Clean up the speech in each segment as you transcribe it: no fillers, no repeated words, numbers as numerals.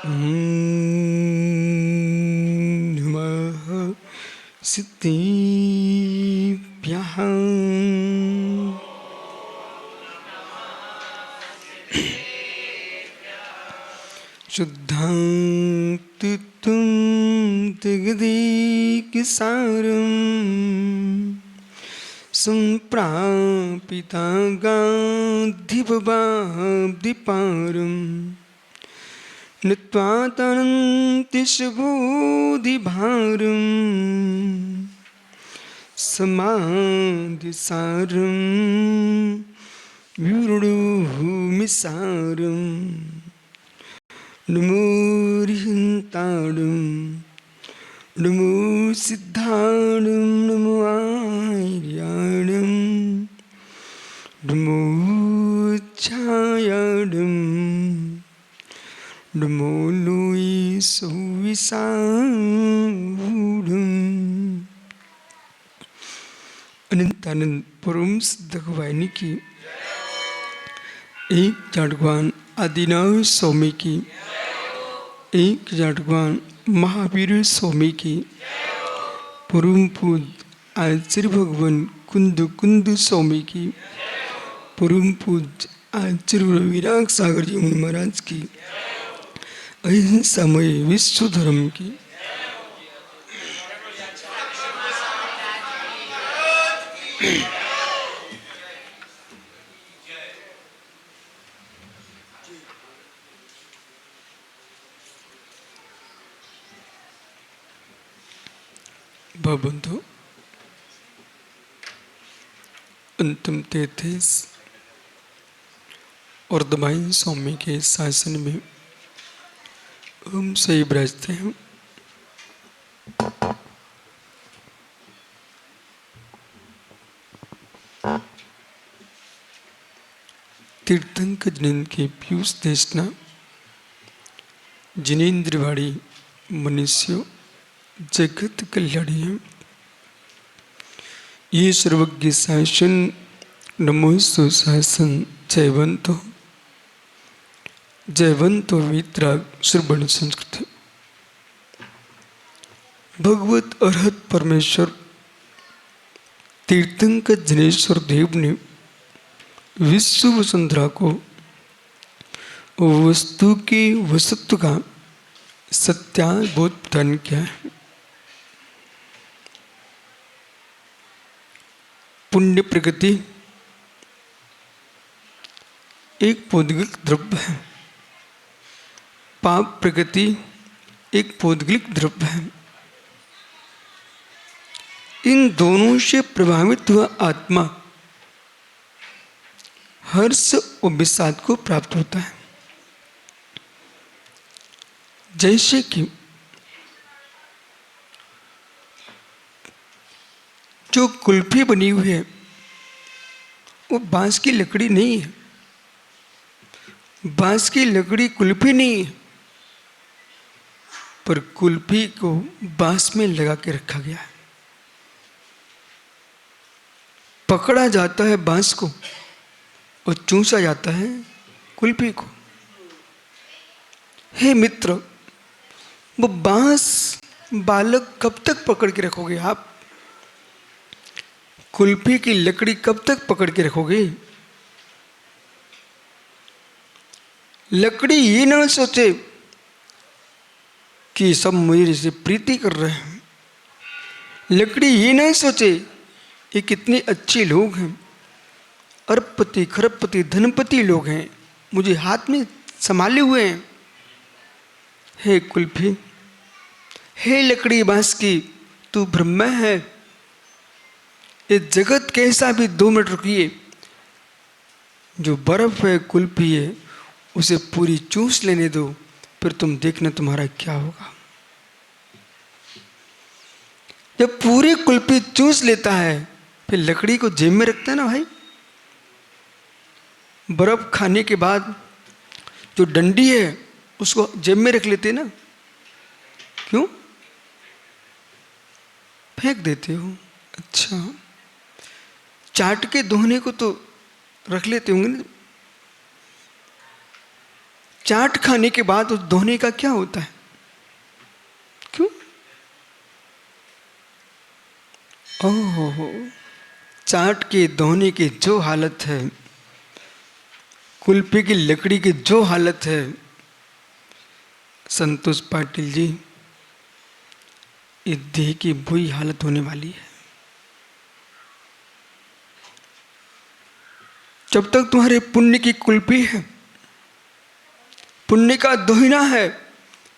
नमः सिद्धिभ्यः। शुद्धं तुत्तुं तिगदीकिसारं सम्प्रापितागाधिपवाब्धिपारं नत्वा तनन्ति शुभोधिभारं समाधिसारं विरुडुभूमिसारं नमो रिहन्ताणं नमो सिद्धाणं नमो आर्याणं नमो छायाणं नमो लोई सुविसारूढं। अनंतानंद परम सिद्ध गवानी की एक जाटवान आदिनाथ स्वामी की एक जाटवान महावीर स्वामी की परम पूज्य आचार्य भगवान कुंदु कुंदु स्वामी की परम पूज्य आचार्य विराग सागर जी महाराज की अहिंसामय विश्व धर्म की बंधु अंतिम 33 और दमाइन स्वामी के शासन में हम सही विराजते हैं। तीर्थंकर जिनेन्द्र की पीयूष देशना जिनेन्द्रवाड़ी मनुष्यों जगत कल्याणी है। ये सर्वज्ञ शासन नमो सुशासन जयवंतो वितराग श्रवण संस्कृत। भगवत अरहत परमेश्वर तीर्थंकर जिनेश्वर देव ने विश्व वसुंधरा को वस्तु के वस्तु का सत्याबोध प्रदान किया है। पुण्य प्रगति एक पौद्गलिक द्रव्य है, पाप प्रगति एक पौद्गलिक द्रव्य है। इन दोनों से प्रभावित हुआ आत्मा हर्ष और विषाद को प्राप्त होता है। जैसे कि जो कुल्फी बनी हुई है वो बांस की लकड़ी नहीं है, बांस की लकड़ी कुल्फी नहीं है, पर कुल्फी को बांस में लगा के रखा गया है। पकड़ा जाता है बांस को और चूसा जाता है कुल्फी को। हे मित्र, वो बांस बालक कब तक पकड़ के रखोगे आप? कुल्फी की लकड़ी कब तक पकड़ के रखोगे? लकड़ी ये न सोचे कि सब मेरे से प्रीति कर रहे हैं। लकड़ी ये नहीं सोचे ये कितने अच्छे लोग हैं, अरबपति खरबपति धनपति लोग हैं, मुझे हाथ में संभाले हुए हैं। हे कुल्फी, हे लकड़ी बांस की, तू ब्रह्म है। ये जगत कैसा भी 2 मिनट रुकिए, जो बर्फ है कुल्फी है उसे पूरी चूस लेने दो, फिर तुम देखना तुम्हारा क्या होगा। जब पूरी कुल्फी चूस लेता है फिर लकड़ी को जेब में रखता है ना भाई। बर्फ खाने के बाद जो डंडी है उसको जेब में रख लेते ना, क्यों? फेंक देते हो। अच्छा, चाट के धोने को तो रख लेते होंगे ना। चाट खाने के बाद उस दोहने का क्या होता है? क्यों? ओहो, चाट के दोहने की जो हालत है, कुल्फी की लकड़ी की जो हालत है, संतोष पाटिल जी, इस देह की बुरी हालत होने वाली है। जब तक तुम्हारे पुण्य की कुल्फी है, पुण्य का दोहिना है,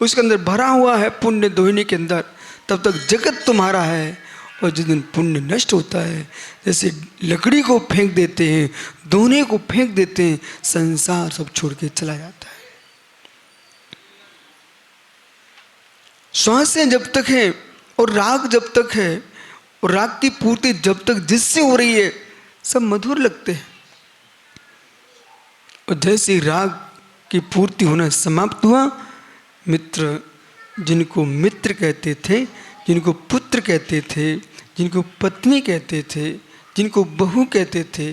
उसके अंदर भरा हुआ है पुण्य दोहिने के अंदर, तब तक जगत तुम्हारा है। और जिस दिन पुण्य नष्ट होता है, जैसे लकड़ी को फेंक देते हैं, दोहने को फेंक देते हैं, संसार सब छोड़ के चला जाता है। श्वासें जब तक है और राग जब तक है, और राग की पूर्ति जब तक जिससे हो रही है, सब मधुर लगते हैं। और जैसे राग की पूर्ति होना समाप्त हुआ, मित्र, जिनको मित्र कहते थे, जिनको पुत्र कहते थे, जिनको पत्नी कहते थे, जिनको बहू कहते थे,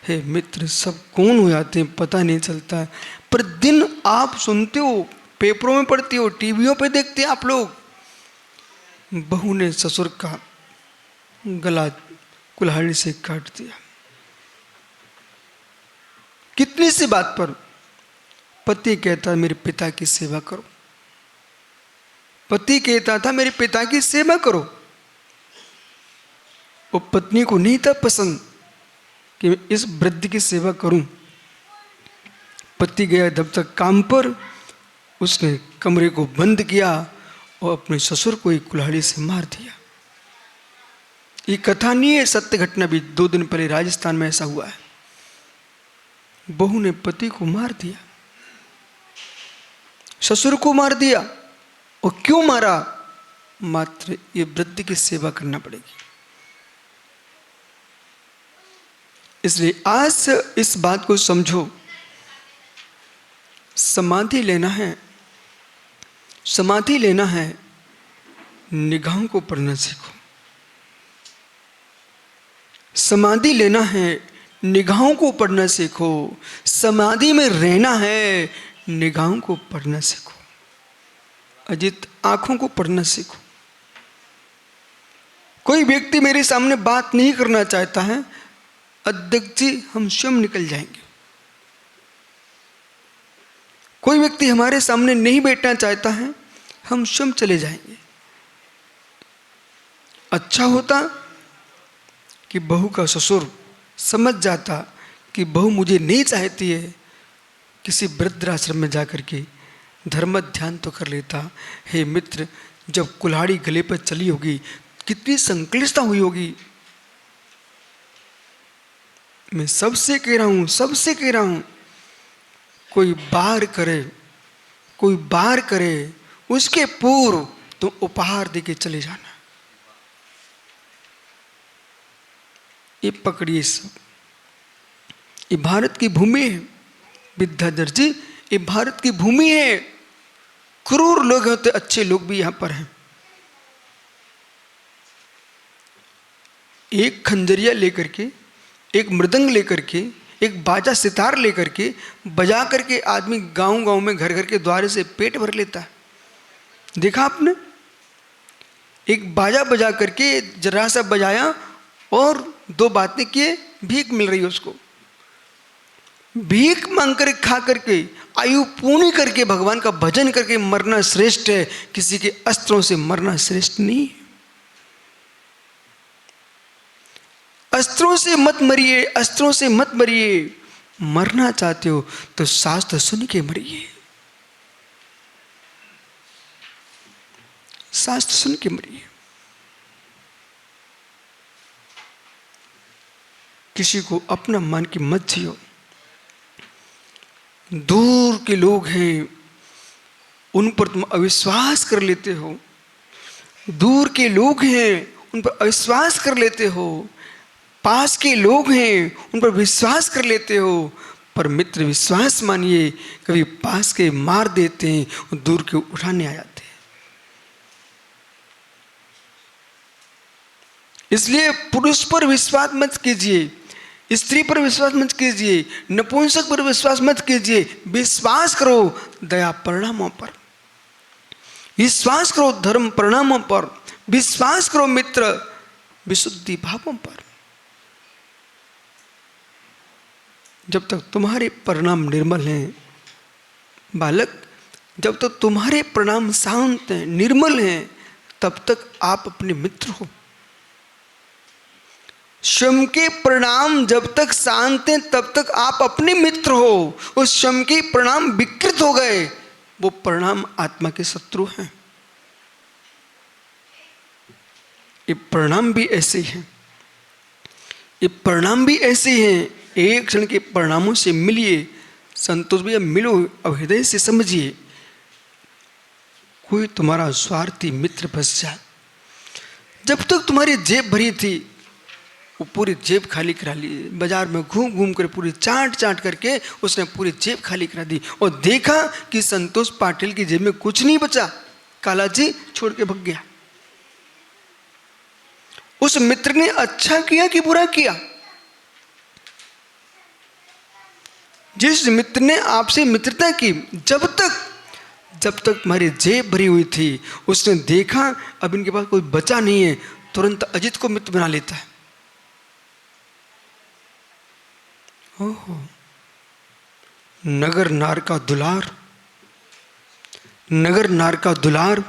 हे मित्र, सब कौन हो जाते हैं पता नहीं चलता है। पर दिन आप सुनते हो, पेपरों में पढ़ते हो, टीवियों पे देखते हैं आप लोग, बहू ने ससुर का गला कुल्हाड़ी से काट दिया। कितनी सी बात पर पति कहता है मेरे पिता की सेवा करो, पति कहता था मेरे पिता की सेवा करो। वो पत्नी को नहीं था पसंद कि मैं इस वृद्ध की सेवा करूं। पति गया जब तक काम पर, उसने कमरे को बंद किया और अपने ससुर को एक कुल्हाड़ी से मार दिया। ये कथा नहीं है, सत्य घटना भी 2 दिन पहले राजस्थान में ऐसा हुआ है। बहू ने पति को मार दिया, ससुर को मार दिया। और क्यों मारा? मात्र ये वृद्ध की सेवा करना पड़ेगी। इसलिए आज इस बात को समझो, समाधि लेना है, समाधि लेना है, निगाहों को पढ़ना सीखो। समाधि लेना है, निगाहों को पढ़ना सीखो। समाधि में रहना है, निगाहों को पढ़ना सीखो। अजित, आंखों को पढ़ना सीखो। कोई व्यक्ति मेरे सामने बात नहीं करना चाहता है, अध्यक्ष जी हम स्वयं निकल जाएंगे। कोई व्यक्ति हमारे सामने नहीं बैठना चाहता है, हम स्वयं चले जाएंगे। अच्छा होता कि बहू का ससुर समझ जाता कि बहू मुझे नहीं चाहती है, किसी वृद्धाश्रम में जाकर के धर्म ध्यान तो कर लेता। हे मित्र, जब कुल्हाड़ी गले पर चली होगी, कितनी संक्लिष्टता हुई होगी। मैं सबसे कह रहा हूं, सबसे कह रहा हूं, कोई बार करे, कोई बार करे, उसके पूर्व तुम उपहार देके चले जाना। ये पकड़िए सब। ये भारत की भूमि है विद्याधर जी, ये भारत की भूमि है। क्रूर लोग होते, अच्छे लोग भी यहां पर हैं। एक खंजरिया लेकर के, एक मृदंग लेकर के, एक बाजा सितार लेकर के बजा करके आदमी गांव गांव में, घर घर के द्वारे से पेट भर लेता है। देखा आपने? एक बाजा बजा करके जरा सा बजाया और 2 बातें किए, भीख मिल रही है उसको। भीख मांग कर खा करके, आयु पूर्ण करके, भगवान का भजन करके मरना श्रेष्ठ है, किसी के अस्त्रों से मरना श्रेष्ठ नहीं। अस्त्रों से मत मरिए, अस्त्रों से मत मरिए। मरना चाहते हो तो शास्त्र सुन के मरिए, शास्त्र सुन के मरिए। किसी को अपना मान के मत जियो। दूर के लोग हैं, उन पर तुम अविश्वास कर लेते हो। दूर के लोग हैं, उन पर अविश्वास कर लेते हो। पास के लोग हैं, उन पर विश्वास कर लेते हो। पर मित्र, विश्वास मानिए, कभी पास के मार देते हैं और दूर के उठाने आ जाते हैं। इसलिए पुरुष पर विश्वास मत कीजिए, स्त्री पर विश्वास मत कीजिए, नपुंसक पर विश्वास मत कीजिए। विश्वास करो दया परिणामों पर, विश्वास करो धर्म परिणामों पर, विश्वास करो मित्र विशुद्धि भावों पर। जब तक तुम्हारे परिणाम निर्मल हैं बालक, जब तक तुम्हारे परिणाम शांत हैं, निर्मल हैं, तब तक आप अपने मित्र हो। स्वयं के परिणाम जब तक शांत हैं तब तक आप अपने मित्र हो। उस स्वयं के परिणाम विकृत हो गए, वो परिणाम आत्मा के शत्रु हैं। ये परिणाम भी ऐसे ही हैं, ये परिणाम भी ऐसे ही हैं। एक क्षण के परिणामों से मिलिए, संतोष भैया मिलो, अब हृदय से समझिए। कोई तुम्हारा स्वार्थी मित्र फंस जाए, जब तक तुम्हारी जेब भरी थी वो पूरी जेब खाली करा ली। बाजार में घूम घूम कर पूरी चाट चाट करके उसने पूरी जेब खाली करा दी, और देखा कि संतोष पाटिल की जेब में कुछ नहीं बचा, काला जी छोड़ के भाग गया। उस मित्र ने अच्छा किया कि बुरा किया? जिस मित्र ने आपसे मित्रता की, जब तक तुम्हारी जेब भरी हुई थी, उसने देखा अब इनके पास कोई बचा नहीं है, तुरंत अजित को मित्र बना लेता है। ओहो, नगर नार का दुलार, नगर नार का दुलार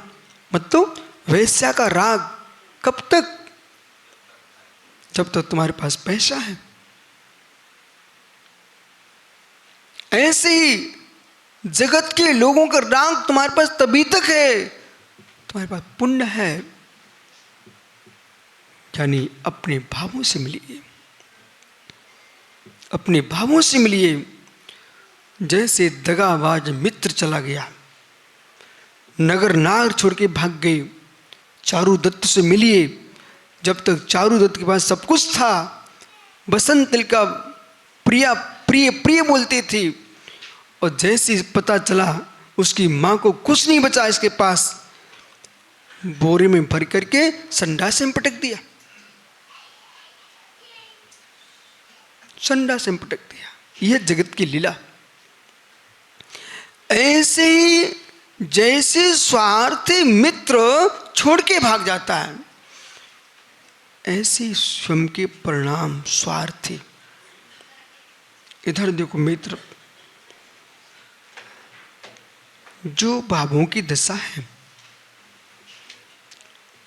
मतलब वेश्या का राग। कब तक? जब तक तुम्हारे पास पैसा है। ऐसे ही जगत के लोगों का राग तुम्हारे पास तभी तक है तुम्हारे पास पुण्य है। यानी अपने भावों से मिलिए, अपने भावों से मिलिए। जैसे दगाबाज मित्र चला गया, नगर नार छोड़ के भाग गए, चारुदत्त से मिलिए। जब तक चारुदत्त के पास सब कुछ था, बसंत तिल का प्रिया प्रिय प्रिय बोलती थी, और जैसे पता चला उसकी माँ को कुछ नहीं बचा इसके पास, बोरे में भर करके संडास में पटक दिया, संडास में पटक दिया। यह जगत की लीला। ऐसे ही जैसे स्वार्थी मित्र छोड़ के भाग जाता है, ऐसे स्वयं के परिणाम स्वार्थी। इधर देखो मित्र, जो भावों की दशा है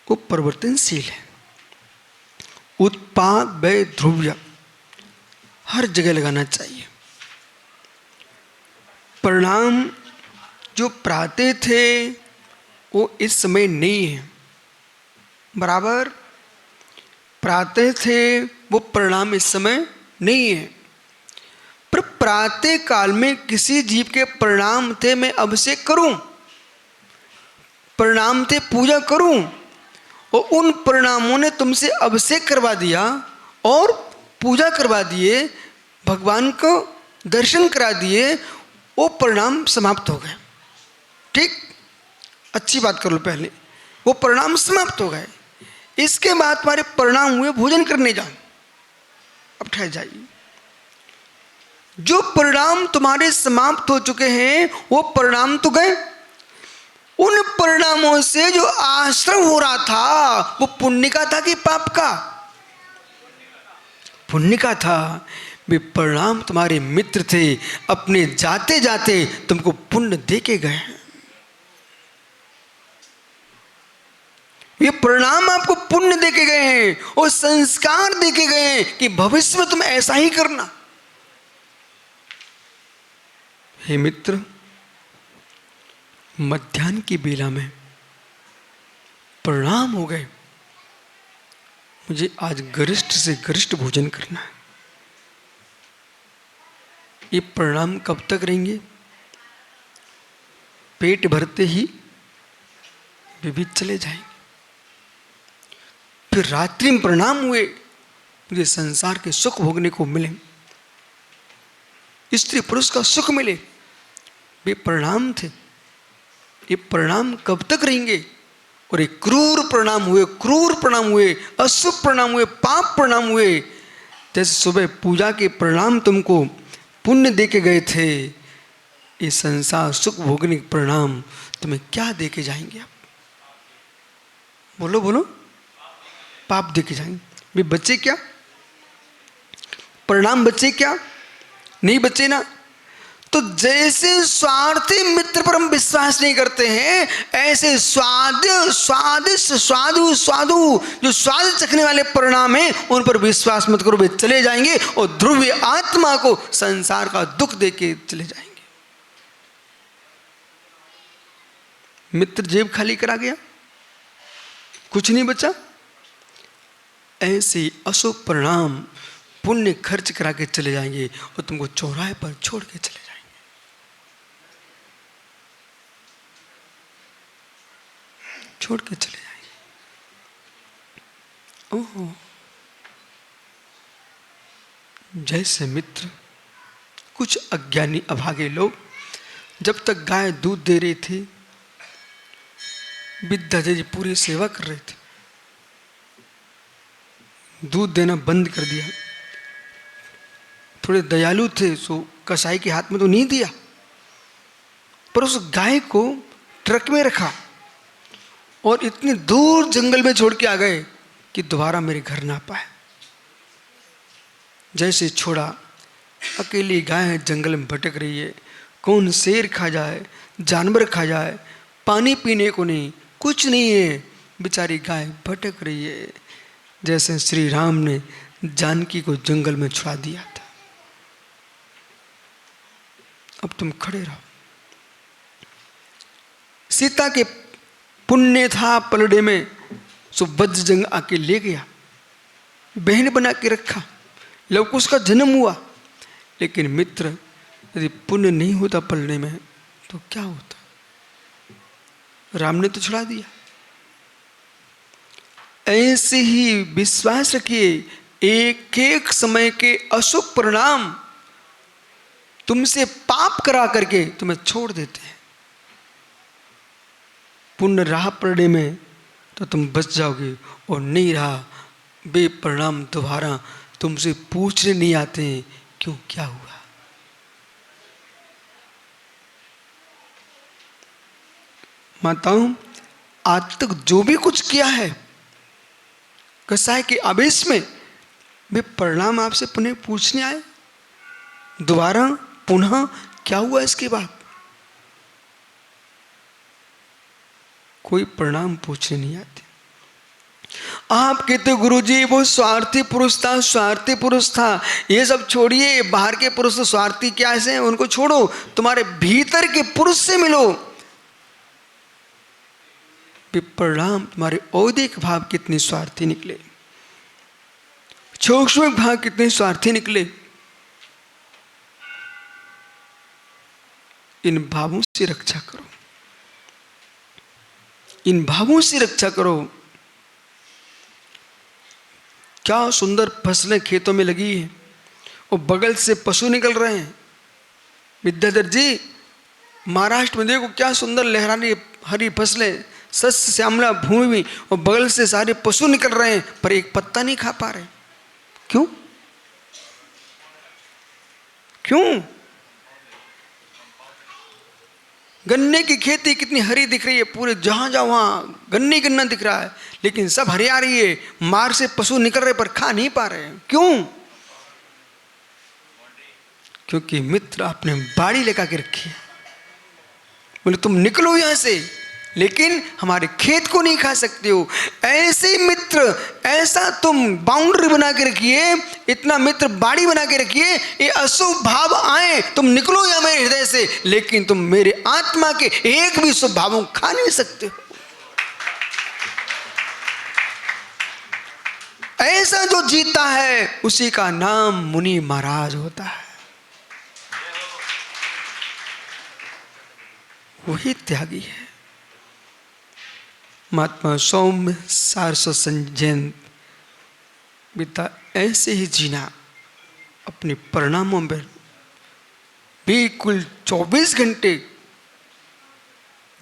वो परिवर्तनशील है। उत्पाद व्यय ध्रुव्य हर जगह लगाना चाहिए। परिणाम जो प्राते थे वो इस समय नहीं है, बराबर प्राते थे वो परिणाम इस समय नहीं है। पर प्रातः काल में किसी जीव के परिणाम थे, मैं अभिषेक करूं, परिणाम थे पूजा करूं, और उन परिणामों ने तुमसे अभिषेक करवा दिया और पूजा करवा दिए, भगवान को दर्शन करा दिए, वो परिणाम समाप्त हो गए। ठीक, अच्छी बात कर लो पहले, वो परिणाम समाप्त हो गए। इसके बाद तुम्हारे परिणाम हुए भोजन करने जाओ, अब ठहर जाइए। जो परिणाम तुम्हारे समाप्त हो चुके हैं वो परिणाम तो गए। उन परिणामों से जो आश्रम हो रहा था वो पुण्य का था कि पाप का? पुण्य का था। वे परिणाम तुम्हारे मित्र थे, अपने जाते जाते तुमको पुण्य दे के गए। ये परिणाम आपको पुण्य दे के गए हैं और संस्कार दे के गए हैं कि भविष्य में तुम ऐसा ही करना। हे मित्र, मध्याह्न की बेला में परिणाम हो गए, मुझे आज गरिष्ठ से गरिष्ठ भोजन करना है। ये परिणाम कब तक रहेंगे? पेट भरते ही विविध चले जाएंगे। फिर रात्रि में परिणाम हुए, मुझे संसार के सुख भोगने को मिले, स्त्री पुरुष का सुख मिले, वे परिणाम थे। ये परिणाम कब तक रहेंगे? और ये क्रूर परिणाम हुए, क्रूर परिणाम हुए, अशुभ परिणाम हुए, पाप परिणाम हुए। जैसे सुबह पूजा के प्रणाम तुमको पुण्य दे के गए थे, ये संसार सुख भोगने के प्रणाम तुम्हें क्या दे के जाएंगे आप? बोलो बोलो, पाप दे के जाएंगे। वे बच्चे क्या प्रणाम, बच्चे क्या नहीं बच्चे ना। तो जैसे स्वार्थी मित्र पर हम विश्वास नहीं करते हैं, ऐसे स्वादिष्ट साधु जो स्वाद चखने वाले परिणाम हैं उन पर विश्वास मत करो, वे चले जाएंगे और ध्रुव आत्मा को संसार का दुख देके चले जाएंगे। मित्र जेब खाली करा गया, कुछ नहीं बचा। ऐसे अशुभ परिणाम पुण्य खर्च करा के चले जाएंगे और तुमको चौराहे पर छोड़ के चले जाएंगे। छोड़ के चले जाएंगे। ओहो, जैसे मित्र कुछ अज्ञानी अभागे लोग जब तक गाय दूध दे रही थी, विद्याधर जी पूरी सेवा कर रहे थे, दूध देना बंद कर दिया। थोड़े दयालु थे, सो कसाई के हाथ में तो नहीं दिया, पर उस गाय को ट्रक में रखा और इतनी दूर जंगल में छोड़ के आ गए कि दोबारा मेरे घर ना पाए। जैसे छोड़ा, अकेली गाय जंगल में भटक रही है, कौन शेर खा जाए, जानवर खा जाए, पानी पीने को नहीं, कुछ नहीं है, बेचारी गाय भटक रही है। जैसे श्री राम ने जानकी को जंगल में छुड़ा दिया था। अब तुम खड़े रहो। सीता के पुण्य था पलड़े में, सो वज्र जंग आके ले गया, बहन बना के रखा, लवकुश का जन्म हुआ। लेकिन मित्र यदि पुण्य नहीं होता पलड़े में तो क्या होता? राम ने तो छुड़ा दिया। ऐसे ही विश्वास रखिए, एक एक समय के अशुभ परिणाम तुमसे पाप करा करके तुम्हें छोड़ देते हैं। पुण्य रहा पलड़े में तो तुम बच जाओगे, और नहीं रहा वे परिणाम दोबारा तुमसे पूछने नहीं आते हैं क्यों, क्या हुआ। माताओं, आज तक जो भी कुछ किया है कसाई के आवेश में, वे परिणाम आपसे पुनः पूछने आए दोबारा पुनः क्या हुआ इसके बाद? कोई परिणाम पूछने नहीं आते। आप कहते गुरुजी वो स्वार्थी पुरुष था, स्वार्थी पुरुष था, ये सब छोड़िए, बाहर के पुरुष तो स्वार्थी क्या ऐसे उनको छोड़ो, तुम्हारे भीतर के पुरुष से मिलो। परिणाम तुम्हारे औदिक भाव कितने स्वार्थी निकले, सूक्ष्म भाव कितने स्वार्थी निकले। इन भावों से रक्षा करो, इन भावों से रक्षा करो। क्या सुंदर फसलें खेतों में लगी है और बगल से पशु निकल रहे हैं। विद्याधर जी, महाराष्ट्र में देखो क्या सुंदर लहरानी हरी फसलें, सस्य श्यामला भूमि, और बगल से सारे पशु निकल रहे हैं पर एक पत्ता नहीं खा पा रहे। क्यों? क्यों? गन्ने की खेती कितनी हरी दिख रही है, पूरे जहां जहां वहां गन्ने गन्ना दिख रहा है, लेकिन सब हरिया रही है, मार से पशु निकल रहे पर खा नहीं पा रहे। क्यों? क्योंकि मित्र आपने बाड़ी लगा के रखी है। बोले तुम निकलो यहां से, लेकिन हमारे खेत को नहीं खा सकते हो। ऐसे मित्र, ऐसा तुम बाउंड्री बना के रखिए, इतना मित्र बाड़ी बना के रखिए, ये अशुभ भाव आए तुम निकलो या मेरे हृदय से, लेकिन तुम मेरे आत्मा के एक भी शुभ भावों खा नहीं सकते हो। ऐसा जो जीता है उसी का नाम मुनि महाराज होता है, वही त्यागी है। महात्मा सौम्य सारस्वत संजयन पिता ऐसे ही जीना, अपने परिणामों में बिल्कुल 24 घंटे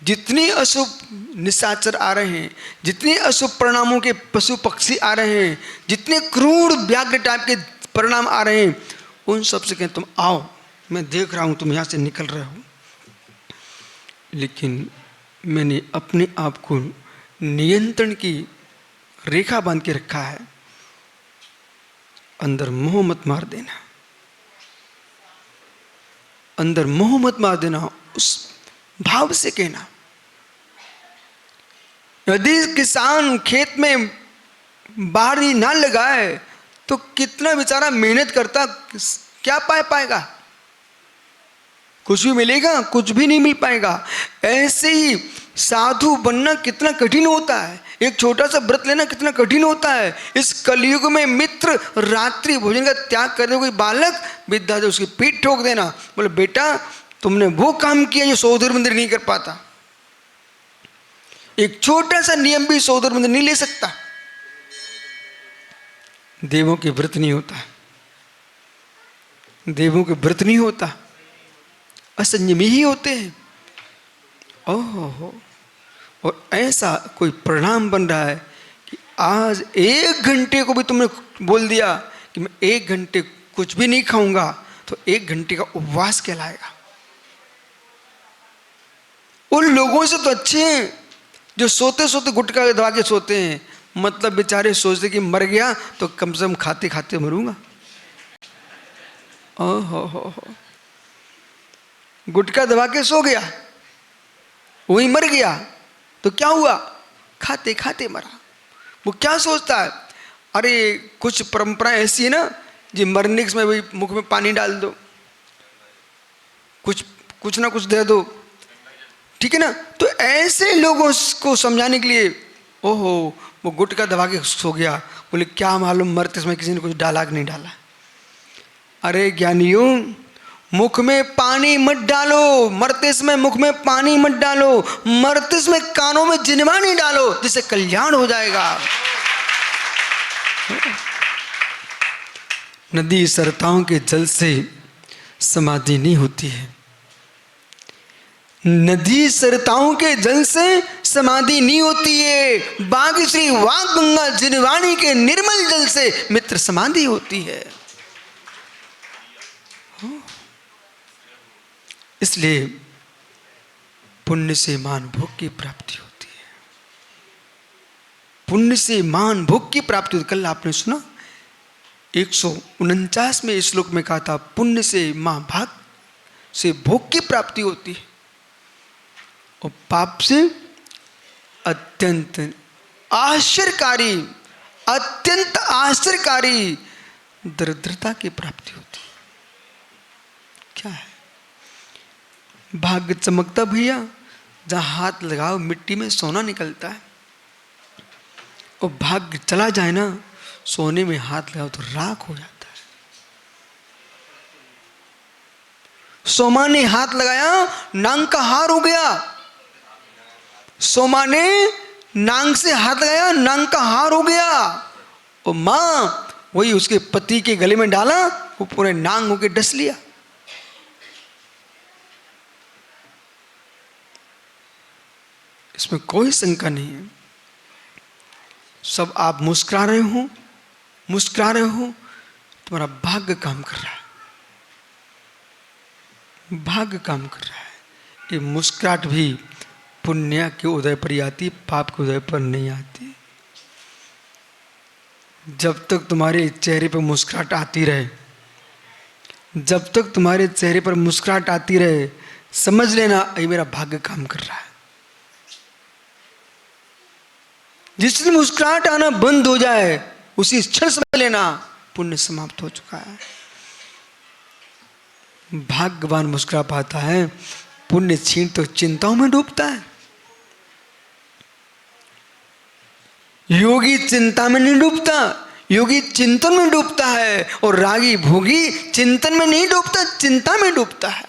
जितने अशुभ निशाचर आ रहे हैं, जितने अशुभ परिणामों के पशु पक्षी आ रहे हैं, जितने क्रूर व्याघ्र टाइप के परिणाम आ रहे हैं, उन सब से कहें तुम आओ, मैं देख रहा हूँ तुम यहाँ से निकल रहे हो। लेकिन मैंने अपने आप को नियंत्रण की रेखा बांध के रखा है। अंदर मोह मत मार देना, अंदर मोह मत मार देना, उस भाव से कहना। यदि किसान खेत में बाड़ी ना लगाए तो कितना बेचारा मेहनत करता, क्या पाएगा? कुछ भी मिलेगा? कुछ भी नहीं मिल पाएगा। ऐसे ही साधु बनना कितना कठिन होता है, एक छोटा सा व्रत लेना कितना कठिन होता है। इस कलयुग में मित्र रात्रि भोजन का त्याग कर दे कोई बालक, विद्या दे उसकी पीठ ठोक देना, बोले बेटा तुमने वो काम किया जो सौदर मंदिर नहीं कर पाता। एक छोटा सा नियम भी सौदर मंदिर नहीं ले सकता। देवों के व्रत नहीं होता, देवों के व्रत नहीं होता, असंयमी ही होते हैं। ओहो, और ऐसा कोई परिणाम बन रहा है कि आज 1 घंटे को भी तुमने बोल दिया कि मैं 1 घंटे कुछ भी नहीं खाऊंगा, तो 1 घंटे का उपवास कहलाएगा। उन लोगों से तो अच्छे हैं जो सोते सोते गुटखा दबा के सोते हैं, मतलब बेचारे सोचते कि मर गया तो कम से कम खाते खाते मरूंगा। ओहो, गुटखा दबा के सो गया, वही मर गया, तो क्या हुआ? खाते खाते मरा। वो क्या सोचता है? अरे कुछ परंपराएं ऐसी है ना जी, मरने के समय वही मुख में पानी डाल दो, कुछ ना कुछ दे दो, ठीक है ना। तो ऐसे लोगों को समझाने के लिए, ओहो वो गुटखा दबा के सो गया, बोले क्या मालूम मरते समय किसी ने कुछ डाला कि नहीं डाला। अरे ज्ञानियों, मुख में पानी मत डालो, मरते समय मुख में पानी मत डालो, मरते समय कानों में जिनवा नहीं डालो, जिससे कल्याण हो जाएगा। नदी सरताओं के जल से समाधि नहीं होती है, नदी सरताओं के जल से समाधि नहीं होती है, बागश्री वाग गंगा जिनवाणी के निर्मल जल से मित्र समाधि होती है। इसलिए पुण्य से मान भोग की प्राप्ति होती है, पुण्य से मान भोग की प्राप्ति होती। कल आपने सुना 149 में इस श्लोक में कहा था पुण्य से मां भाग से भोग की प्राप्ति होती है, और पाप से अत्यंत आश्चर्यकारी, अत्यंत आश्चर्यकारी दरिद्रता की प्राप्ति होती है। क्या है? भाग्य चमकता भैया, जहां हाथ लगाओ मिट्टी में सोना निकलता है, और भाग्य चला जाए ना, सोने में हाथ लगाओ तो राख हो जाता है। सोमा ने हाथ लगाया, नांग का हार हो गया। सोमा ने नांग से हाथ लगाया, नांग का हार हो गया। और मां वही उसके पति के गले में डाला, वो पूरे नांग होके डस लिया। इसमें कोई शंका नहीं है। सब आप मुस्कुरा रहे हो, मुस्कुरा रहे हो, तुम्हारा भाग्य काम कर रहा है, भाग्य काम कर रहा है। ये मुस्कुराहट भी पुण्य के उदय पर ही आती, पाप के उदय पर नहीं आती। जब तक तुम्हारे चेहरे पर मुस्कुराहट आती रहे, जब तक तुम्हारे चेहरे पर मुस्कुराहट आती रहे, समझ लेना ये मेरा भाग्य काम कर रहा है। जिस दिन मुस्कुराहट आना बंद हो जाए, उसी क्षण समझ लेना पुण्य समाप्त हो चुका है। भाग्यवान मुस्कुरा पाता है, पुण्य छीन तो चिंताओं में डूबता है। योगी चिंता में नहीं डूबता, योगी चिंतन में डूबता है, और रागी भोगी चिंतन में नहीं डूबता, चिंता में डूबता है।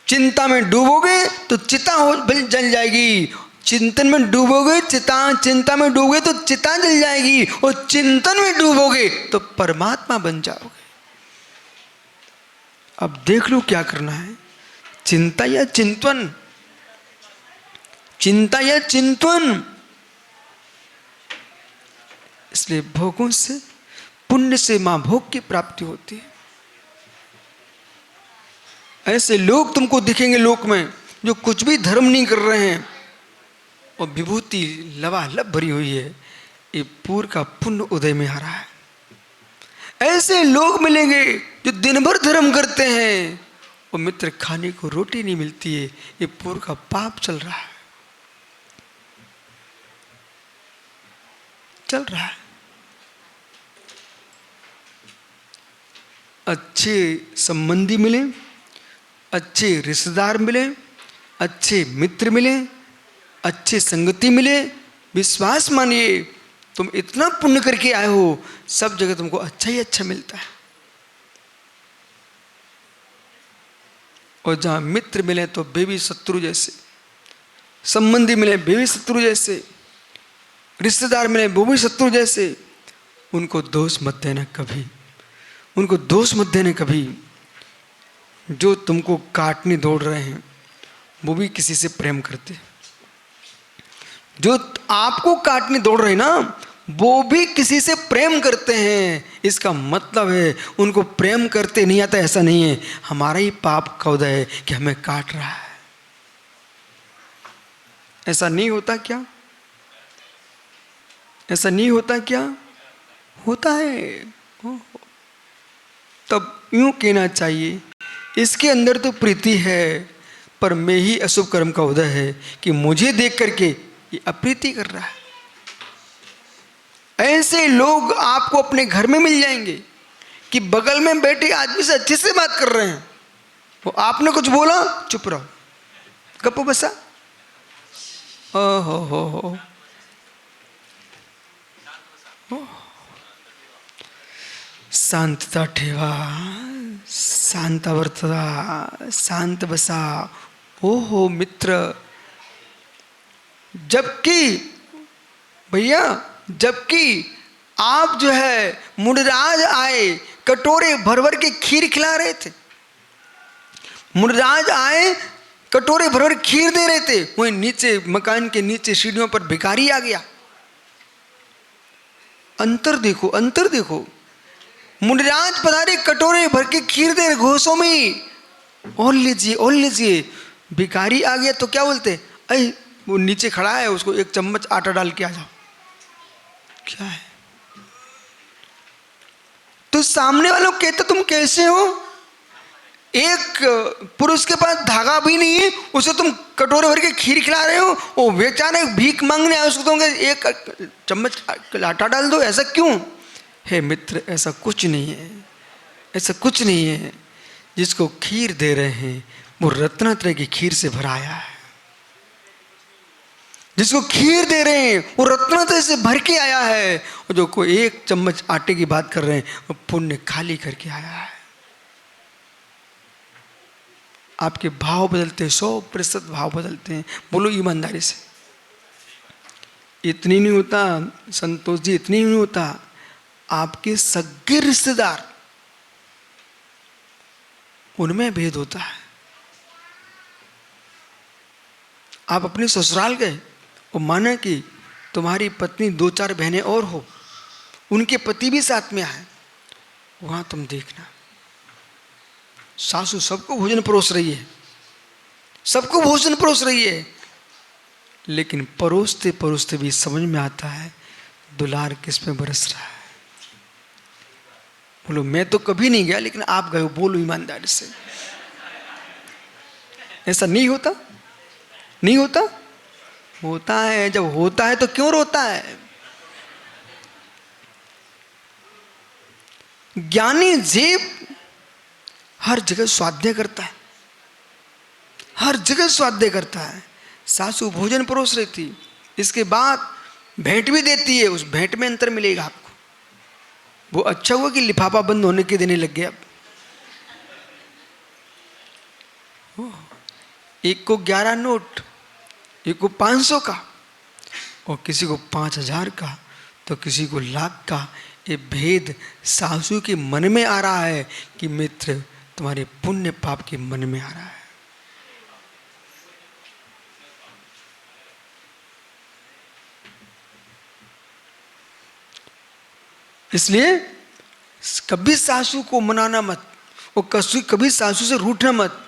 चिंता में डूबोगे तो चिता जल जाएगी, चिंतन में डूबोगे चिंता में डूबोगे तो चिता जल जाएगी, और चिंतन में डूबोगे तो परमात्मा बन जाओगे। अब देख लो क्या करना है, चिंता या चिंतन, चिंता या चिंतन। इसलिए भोगों से पुण्य से मां भोग की प्राप्ति होती है। ऐसे लोग तुमको दिखेंगे लोक में जो कुछ भी धर्म नहीं कर रहे हैं और विभूति लबालब भरी हुई है, ये पूर्व का पुण्य उदय में आ रहा है। ऐसे लोग मिलेंगे जो दिन भर धर्म करते हैं और मित्र खाने को रोटी नहीं मिलती है, ये पूर्व का पाप चल रहा है, चल रहा है। अच्छे संबंधी मिले, अच्छे रिश्तेदार मिले, अच्छे मित्र मिले, अच्छे संगति मिले, विश्वास मानिए तुम इतना पुण्य करके आए हो, सब जगह तुमको अच्छा ही अच्छा मिलता है। और जहां मित्र मिले तो वे भी शत्रु जैसे, संबंधी मिले वे भी शत्रु जैसे, रिश्तेदार मिले वो भी शत्रु जैसे, उनको दोष मत देना कभी, उनको दोष मत देना कभी। जो तुमको काटने दौड़ रहे हैं वो भी किसी से प्रेम करते, जो आपको काटने दौड़ रहे हैं ना वो भी किसी से प्रेम करते हैं। इसका मतलब है उनको प्रेम करते नहीं आता ऐसा नहीं है, हमारा ही पाप का उदय है कि हमें काट रहा है। ऐसा नहीं होता क्या? ऐसा नहीं होता क्या? होता है। तब यूं कहना चाहिए, इसके अंदर तो प्रीति है पर मैं ही अशुभ कर्म का उदय है कि मुझे देख करके ये अप्रीति कर रहा है। ऐसे लोग आपको अपने घर में मिल जाएंगे कि बगल में बैठे आदमी से अच्छे से बात कर रहे हैं, वो आपने कुछ बोला चुप रहो, गप्पो बसा, हो शांतता ठेवा, शांत वर्तता, शांत बसा। ओहो मित्र, जबकि भैया जबकि आप जो है मुनिराज आए कटोरे भर भर के खीर खिला रहे थे, मुनिराज आए कटोरे भर भर खीर दे रहे थे, वहीं नीचे मकान के नीचे सीढ़ियों पर भिखारी आ गया। अंतर देखो, अंतर देखो। मुनिराज पधारे कटोरे भर के खीर दे घोषों में ही, और लीजिए और लीजिए। भिखारी आ गया तो क्या बोलते, अरे वो नीचे खड़ा है उसको एक चम्मच आटा डाल के आ जाओ। क्या है? तो सामने वालों कहते तुम कैसे हो, एक पुरुष के पास धागा भी नहीं है उसे तुम कटोरे भर के खीर खिला रहे हो, वो बेचारा भीख मांगने आए उसको तुम एक चम्मच आटा डाल दो, ऐसा क्यों? हे मित्र ऐसा कुछ नहीं है, ऐसा कुछ नहीं है। जिसको खीर दे रहे हैं वो रत्नात्रय की खीर से भरा आया है, जिसको खीर दे रहे हैं वो रत्नात्रय से भर के आया है, और जो कोई एक चम्मच आटे की बात कर रहे हैं वो पुण्य खाली करके आया है। आपके भाव बदलते हैं, 100% भाव बदलते हैं। बोलो ईमानदारी से। इतनी नहीं होता संतोष जी, इतनी नहीं होता, आपके सगे रिश्तेदार उनमें भेद होता है। आप अपने ससुराल गए और माना कि तुम्हारी पत्नी 2-4 बहनें और हो, उनके पति भी साथ में आए, वहां तुम देखना सासू सबको भोजन परोस रही है, सबको भोजन परोस रही है, लेकिन परोसते परोसते भी समझ में आता है दुलार किस पे बरस रहा है। बोलो मैं तो कभी नहीं गया लेकिन आप गए हो, बोलो ईमानदारी से। ऐसा नहीं होता? नहीं होता? होता है। जब होता है तो क्यों रोता है? ज्ञानी जीव हर जगह स्वाध्याय करता है, हर जगह स्वाध्याय करता है। सासू भोजन परोस रही थी, इसके बाद भेंट भी देती है, उस भेंट में अंतर मिलेगा आपको। वो अच्छा हुआ कि लिफाफा बंद होने के देने लग गया। अब एक को 11 नोट, एक को 500 का, और किसी को 5000 का, तो किसी को लाख का। ये भेद सासू के मन में आ रहा है कि मित्र तुम्हारे पुण्य पाप के मन में आ रहा है। इसलिए कभी सासू को मनाना मत, वो कभी सासू से रूठना मत।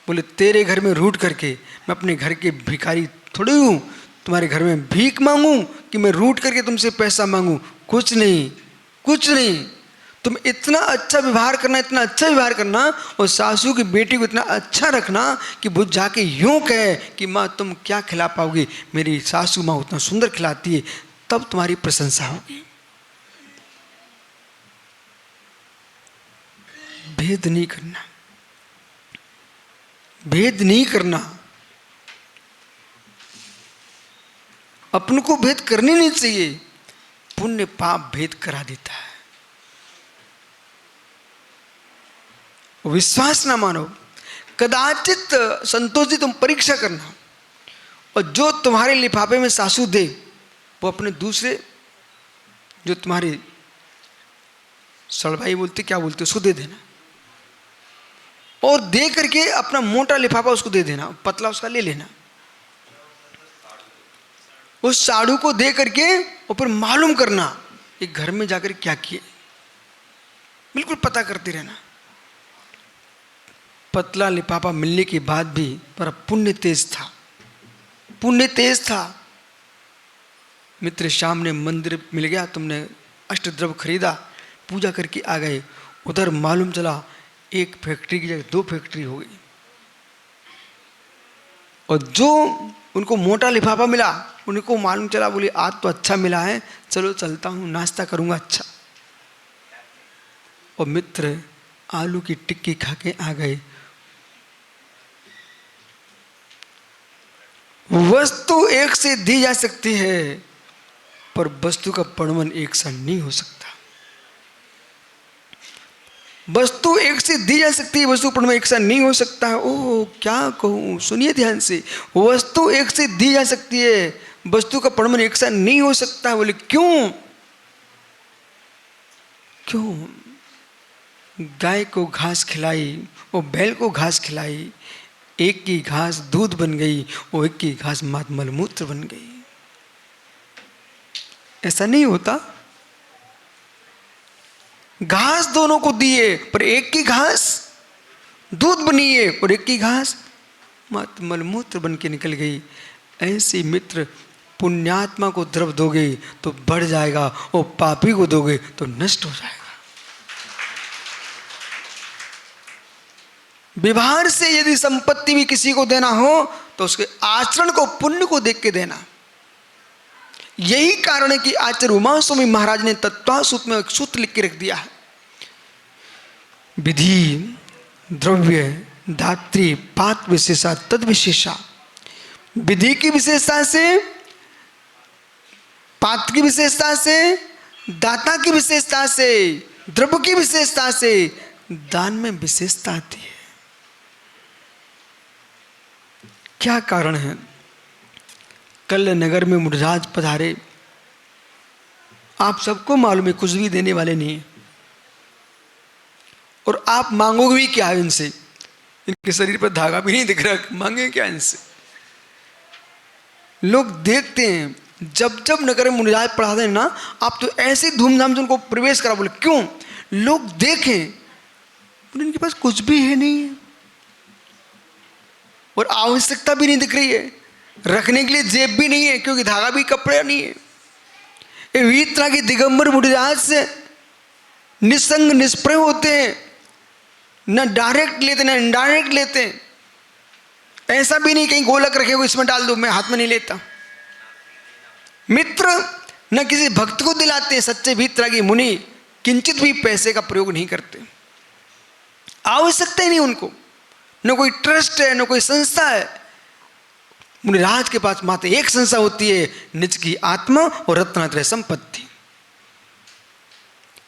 बोले तेरे घर में रूठ करके मैं अपने घर के भिखारी थोड़ी हूँ, तुम्हारे घर में भीख मांगूं कि मैं रूठ करके तुमसे पैसा मांगूं? कुछ नहीं, कुछ नहीं। तुम इतना अच्छा व्यवहार करना, इतना अच्छा व्यवहार करना, और सासू की बेटी को इतना अच्छा रखना कि वो जाके यूं कहे कि माँ तुम क्या खिला पाओगी, मेरी सासू माँ उतना सुंदर खिलाती है, तब तुम्हारी प्रशंसा होगी। भेद नहीं करना, भेद नहीं करना, अपन को भेद करनी नहीं चाहिए। पुण्य पाप भेद करा देता है। विश्वास ना मानो, कदाचित संतोष जी तुम परीक्षा करना, और जो तुम्हारे लिफाफे में सासू दे वो अपने दूसरे जो तुम्हारे सड़भाई बोलते क्या बोलते उसको दे देना, और दे करके अपना मोटा लिफाफा उसको दे देना, पतला उसका ले लेना। उस साड़ू को दे करके और फिर मालूम करना कि घर में जाकर क्या किए, बिल्कुल पता करते रहना। पतला लिफाफा मिलने के बाद भी पर पुण्य तेज था, पुण्य तेज था। मित्र सामने मंदिर मिल गया, तुमने अष्टद्रव्य खरीदा, पूजा करके आ गए, उधर मालूम चला एक फैक्ट्री की जगह 2 फैक्ट्री हो गई। और जो उनको मोटा लिफाफा मिला उनको मालूम चला, बोले आज तो अच्छा मिला है, चलो चलता हूँ नाश्ता करूँगा अच्छा। और मित्र आलू की टिक्की खा के आ गए। वस्तु एक से दी जा सकती है पर वस्तु का परिमाण एक सा नहीं हो सकता। वस्तु एक से दी जा सकती है, वस्तु परिमाण एक सा नहीं हो सकता है। ओह क्या कहूँ, सुनिए ध्यान से। वस्तु एक से दी जा सकती है, वस्तु का परिमाण एक सा नहीं हो सकता है। बोले क्यों? क्यों? गाय को घास खिलाई और बैल को घास खिलाई, एक की घास दूध बन गई और एक की घास मलमूत्र बन गई। ऐसा नहीं होता। घास दोनों को दिए पर एक की घास दूध बनी है और एक की घास मलमूत्र बन के निकल गई। ऐसे मित्र पुण्यात्मा को द्रव्य दोगे तो बढ़ जाएगा और पापी को दोगे तो नष्ट हो जाएगा। व्यवहार से यदि संपत्ति भी किसी को देना हो तो उसके आचरण को, पुण्य को देख के देना। यही कारण है कि आचार्य उमा स्वामी महाराज ने तत्वासूत्र में एक सूत्र लिख के रख दिया है। विधि द्रव्य धात्री पात विशेषा तद विशेषा। विधि की विशेषता से, पात्र की विशेषता से, दाता की विशेषता से, द्रव्य की विशेषता से दान में विशेषता आती है। क्या कारण है? कल नगर में मुरझाज पधारे, आप सबको मालूम है कुछ भी देने वाले नहीं है, और आप मांगोगे भी क्या इनसे? इनके शरीर पर धागा भी नहीं दिख रहा, मांगे क्या इनसे? लोग देखते हैं जब जब नगर में मुरझाज पढ़ाते हैं ना, आप तो ऐसे धूमधाम से उनको प्रवेश करा। बोले क्यों? लोग देखें, बोले इनके पास कुछ भी है नहीं है और आवश्यकता भी नहीं दिख रही है, रखने के लिए जेब भी नहीं है क्योंकि धागा भी कपड़ा नहीं है। ये तरह के दिगंबर मुरझाज से निसंग निष्प्रय होते हैं, न डायरेक्ट लेते न इनडायरेक्ट लेते। ऐसा भी नहीं कहीं गोलक रखे हो इसमें डाल दो, मैं हाथ में नहीं लेता। मित्र न किसी भक्त को दिलाते हैं, सच्चे भीतरागी मुनि किंचित भी पैसे का प्रयोग नहीं करते, आवश्यकता ही नहीं उनको, न कोई ट्रस्ट है न कोई संस्था है। मुनिराज के पास मात्र एक संस्था होती है, निज की आत्मा और रत्नात्रय संपत्ति।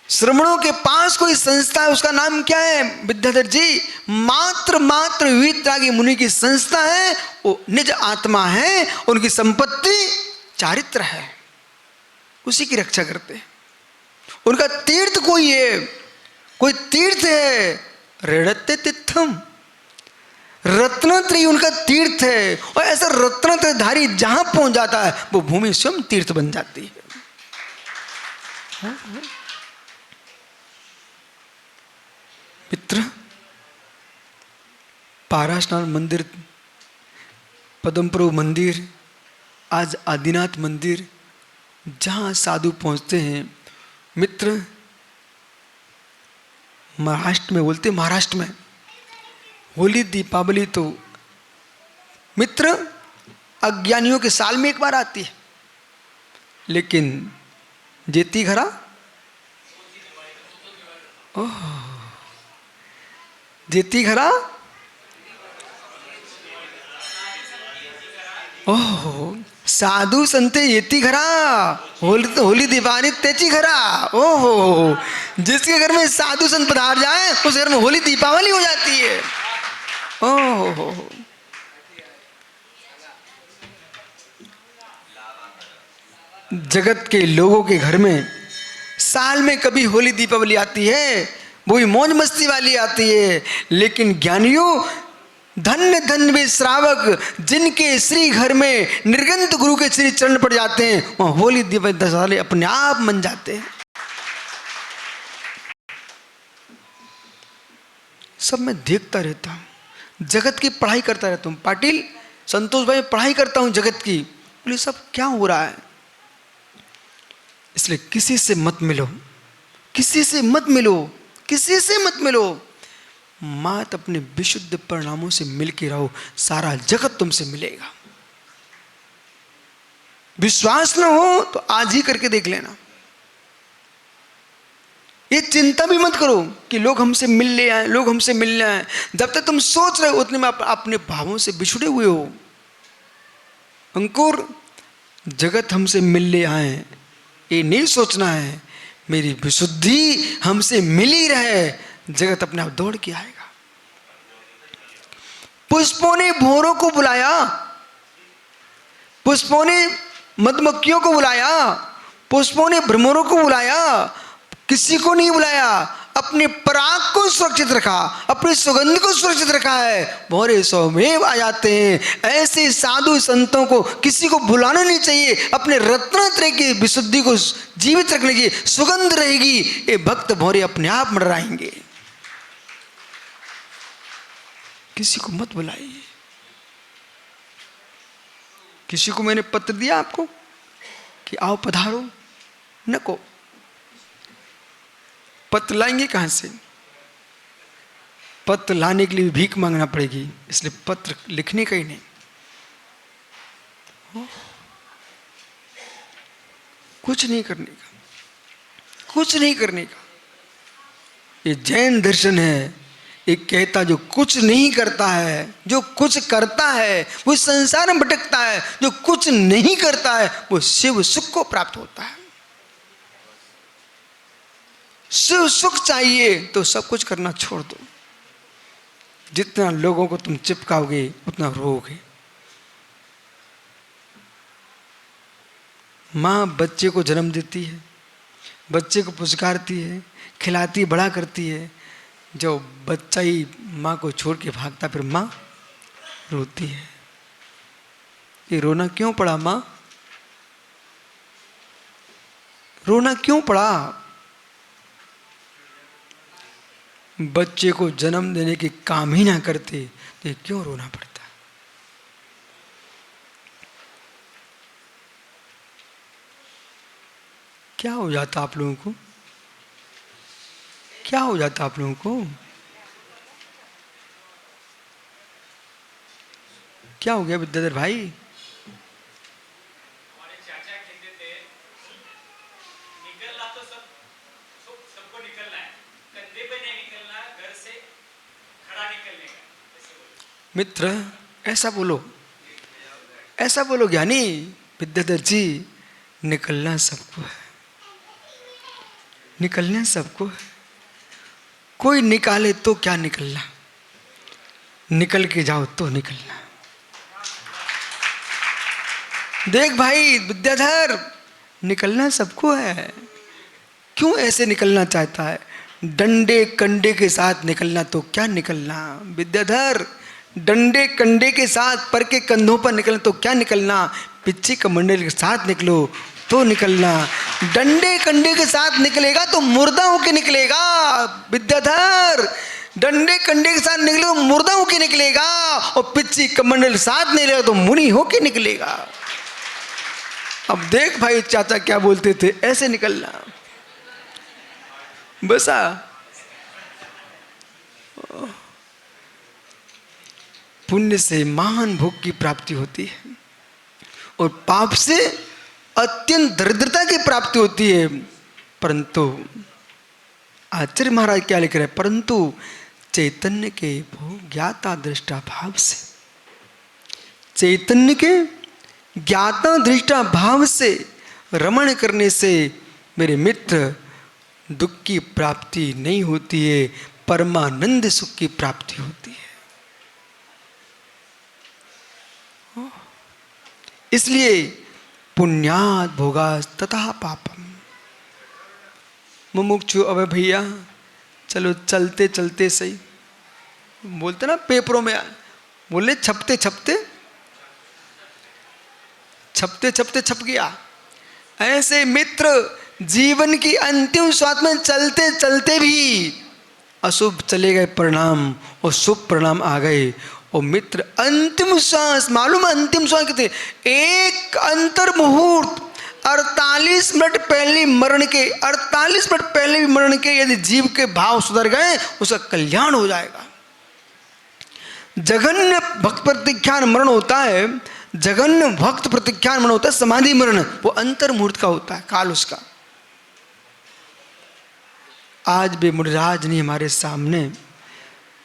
श्रमणों के पास कोई संस्था है, उसका नाम क्या है विद्याधर जी? मात्र वितरागी मुनि की संस्था है, वो निज आत्मा है, उनकी संपत्ति चारित्र है, उसी की रक्षा करते हैं। उनका तीर्थ कोई है, कोई तीर्थ है, ऋणत्य तीर्थम, रत्नत्रयी उनका तीर्थ है। और ऐसा रत्नत्रयधारी जहां पहुंच जाता है वो भूमि स्वयं तीर्थ बन जाती है। मित्र, पाराशनाथ मंदिर, पद्मप्रभु मंदिर, आज आदिनाथ मंदिर, जहाँ साधु पहुँचते हैं मित्र, महाराष्ट्र में बोलते, महाराष्ट्र में होली दीपावली तो मित्र अज्ञानियों के साल में एक बार आती है, लेकिन जेती घरा, ओह, जेती घरा, ओह, साधू संते येती घरा, होली दिवाली तेची घरा। ओहो, जिसके घर में साधु संत पधार जाए उस घर में होली दीपावली हो जाती है। ओहो, जगत के लोगों के घर में साल में कभी होली दीपावली आती है, वही मौज मस्ती वाली आती है, लेकिन ज्ञानियों, धन्य धन्य वे श्रावक जिनके श्री घर में निर्गंत गुरु के श्री चरण पड़ जाते हैं, वहां होली दीपावली दशहरे अपने आप मन जाते हैं। सब मैं देखता रहता हूं, जगत की पढ़ाई करता रहता हूं। पाटिल संतोष भाई, पढ़ाई करता हूं जगत की, बोले सब क्या हो रहा है। इसलिए किसी से मत मिलो, किसी से मत मिलो, किसी से मत मिलो, मात अपने विशुद्ध परिणामों से मिलके रहो, सारा जगत तुमसे मिलेगा। विश्वास ना हो तो आज ही करके देख लेना। ये चिंता भी मत करो कि लोग हमसे मिलने आए, लोग हमसे मिलने आए। जब तक तुम सोच रहे हो उतने में अपने भावों से बिछुड़े हुए हो। अंकुर, जगत हमसे मिलने आए, ये नहीं सोचना है मेरी विशुद्धि हमसे मिली रहे, जगत अपने आप दौड़ के आएगा। पुष्पों ने भौरों को बुलाया, पुष्पों ने मधुमक्खियों को बुलाया, पुष्पों ने भ्रमरों को बुलाया, किसी को नहीं बुलाया। अपने पराग को सुरक्षित रखा, अपनी सुगंध को सुरक्षित रखा है। भौरे स्वमेव आ जाते हैं। ऐसे साधु संतों को किसी को बुलाना नहीं चाहिए। अपने रत्नत्रय की विशुद्धि को जीवित रखने की सुगंध रहेगी, ये भक्त भौरे अपने आप मंडराएंगे। किसी को मत बुलाइए। किसी को मैंने पत्र दिया आपको कि आओ पधारो, नको। पत्र लाएंगे कहां से? पत्र लाने के लिए भीख मांगना पड़ेगी, इसलिए पत्र लिखने का ही नहीं। कुछ नहीं करने का, कुछ नहीं करने का। ये जैन दर्शन है, एक कहता जो कुछ नहीं करता है, जो कुछ करता है वो संसार में भटकता है, जो कुछ नहीं करता है वो शिव सुख को प्राप्त होता है। शिव सुख चाहिए तो सब कुछ करना छोड़ दो। जितना लोगों को तुम चिपकाओगे उतना रोओगे। माँ बच्चे को जन्म देती है, बच्चे को पुचकारती है, खिलाती बड़ा करती है। जो बच्चा ही माँ को छोड़ के भागता, फिर माँ रोती है। ये रोना क्यों पड़ा माँ? रोना क्यों पड़ा? बच्चे को जन्म देने के काम ही ना करते तो ये क्यों रोना पड़ता? क्या हो जाता आप लोगों को? क्या हो जाता आप लोगों को? क्या हो गया विद्याधर भाई? हमारे चाचा कहते थे निकलना तो सबको निकलना है, कंधे पे नहीं निकलना, घर से खड़ा निकलने का। मित्र ऐसा बोलो, ऐसा बोलो ज्ञानी विद्याधर जी। निकलना सबको है, निकलना सबको है। कोई निकाले तो क्या निकलना, निकल के जाओ तो निकलना। देख भाई विद्याधर, निकलना सबको है। क्यों ऐसे निकलना चाहता है? डंडे कंडे के साथ निकलना तो क्या निकलना? विद्याधर, डंडे कंडे के साथ पर के कंधों पर निकलना तो क्या निकलना? पिच्ची कमंडल के साथ निकलो तो निकलना। डंडे कंडे के साथ निकलेगा तो मुर्दा होके निकलेगा। विद्याधर, डंडे कंडे के साथ निकले तो मुर्दा होके निकलेगा, और पिच्ची कमंडल साथ निकलेगा तो मुनि होके निकलेगा। अब देख भाई चाचा क्या बोलते थे, ऐसे निकलना बसा। पुण्य से महान भोग की प्राप्ति होती है और पाप से अत्यंत दरिद्रता की प्राप्ति होती है। परंतु आचार्य महाराज क्या लिख रहे हैं, परंतु चैतन्य के भोग ज्ञाता दृष्टा भाव से, चैतन्य के ज्ञाता दृष्टा भाव से रमण करने से मेरे मित्र दुख की प्राप्ति नहीं होती है, परमानंद सुख की प्राप्ति होती है। इसलिए पुण्यात् भोगास् तथा पापम। मुमुक्षु, अबे भैया चलो चलते चलते सही, बोलते ना पेपरों में, बोले छपते छपते छपते छपते छप गया। ऐसे मित्र जीवन की अंतिम श्वास में चलते चलते भी अशुभ चले गए परिणाम और शुभ परिणाम आ गए। और मित्र अंतिम श्वास, मालूम अंतिम श्वास कितने, एक अंतर मुहूर्त 48 मिनट पहले मरण के, 48 मिनट पहले भी मरण के यदि जीव के भाव सुधर गए उसका कल्याण हो जाएगा। जघन्य भक्त प्रतिज्ञान मरण होता है, जघन्य भक्त प्रतिज्ञान मरण होता है समाधि मरण, वो अंतर मुहूर्त का होता है, काल उसका। आज भी मुनिराज नहीं हमारे सामने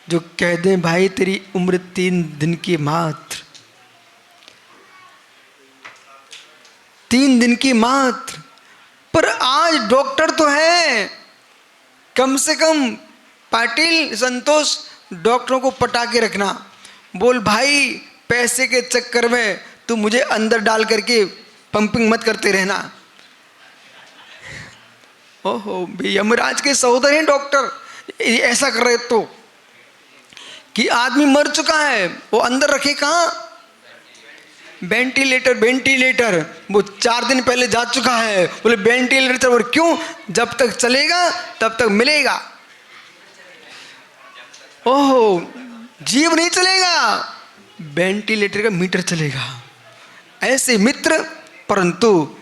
जो कह दें भाई तेरी उम्र 3 दिन की मात्र, 3 दिन की मात्र। पर आज डॉक्टर तो है, कम से कम पाटिल संतोष डॉक्टरों को पटा के रखना, बोल भाई पैसे के चक्कर में तू मुझे अंदर डाल करके पंपिंग मत करते रहना। ओहो, यमराज के सहोदर हैं डॉक्टर, ऐसा कर रहे तो कि आदमी मर चुका है, वो अंदर रखे कहाँ, वेंटिलेटर, वेंटिलेटर, वो 4 दिन पहले जा चुका है, बोले वेंटिलेटर, और क्यों, जब तक चलेगा तब तक मिलेगा। ओहो, जीव नहीं चलेगा, वेंटिलेटर का मीटर चलेगा। ऐसे मित्र, परंतु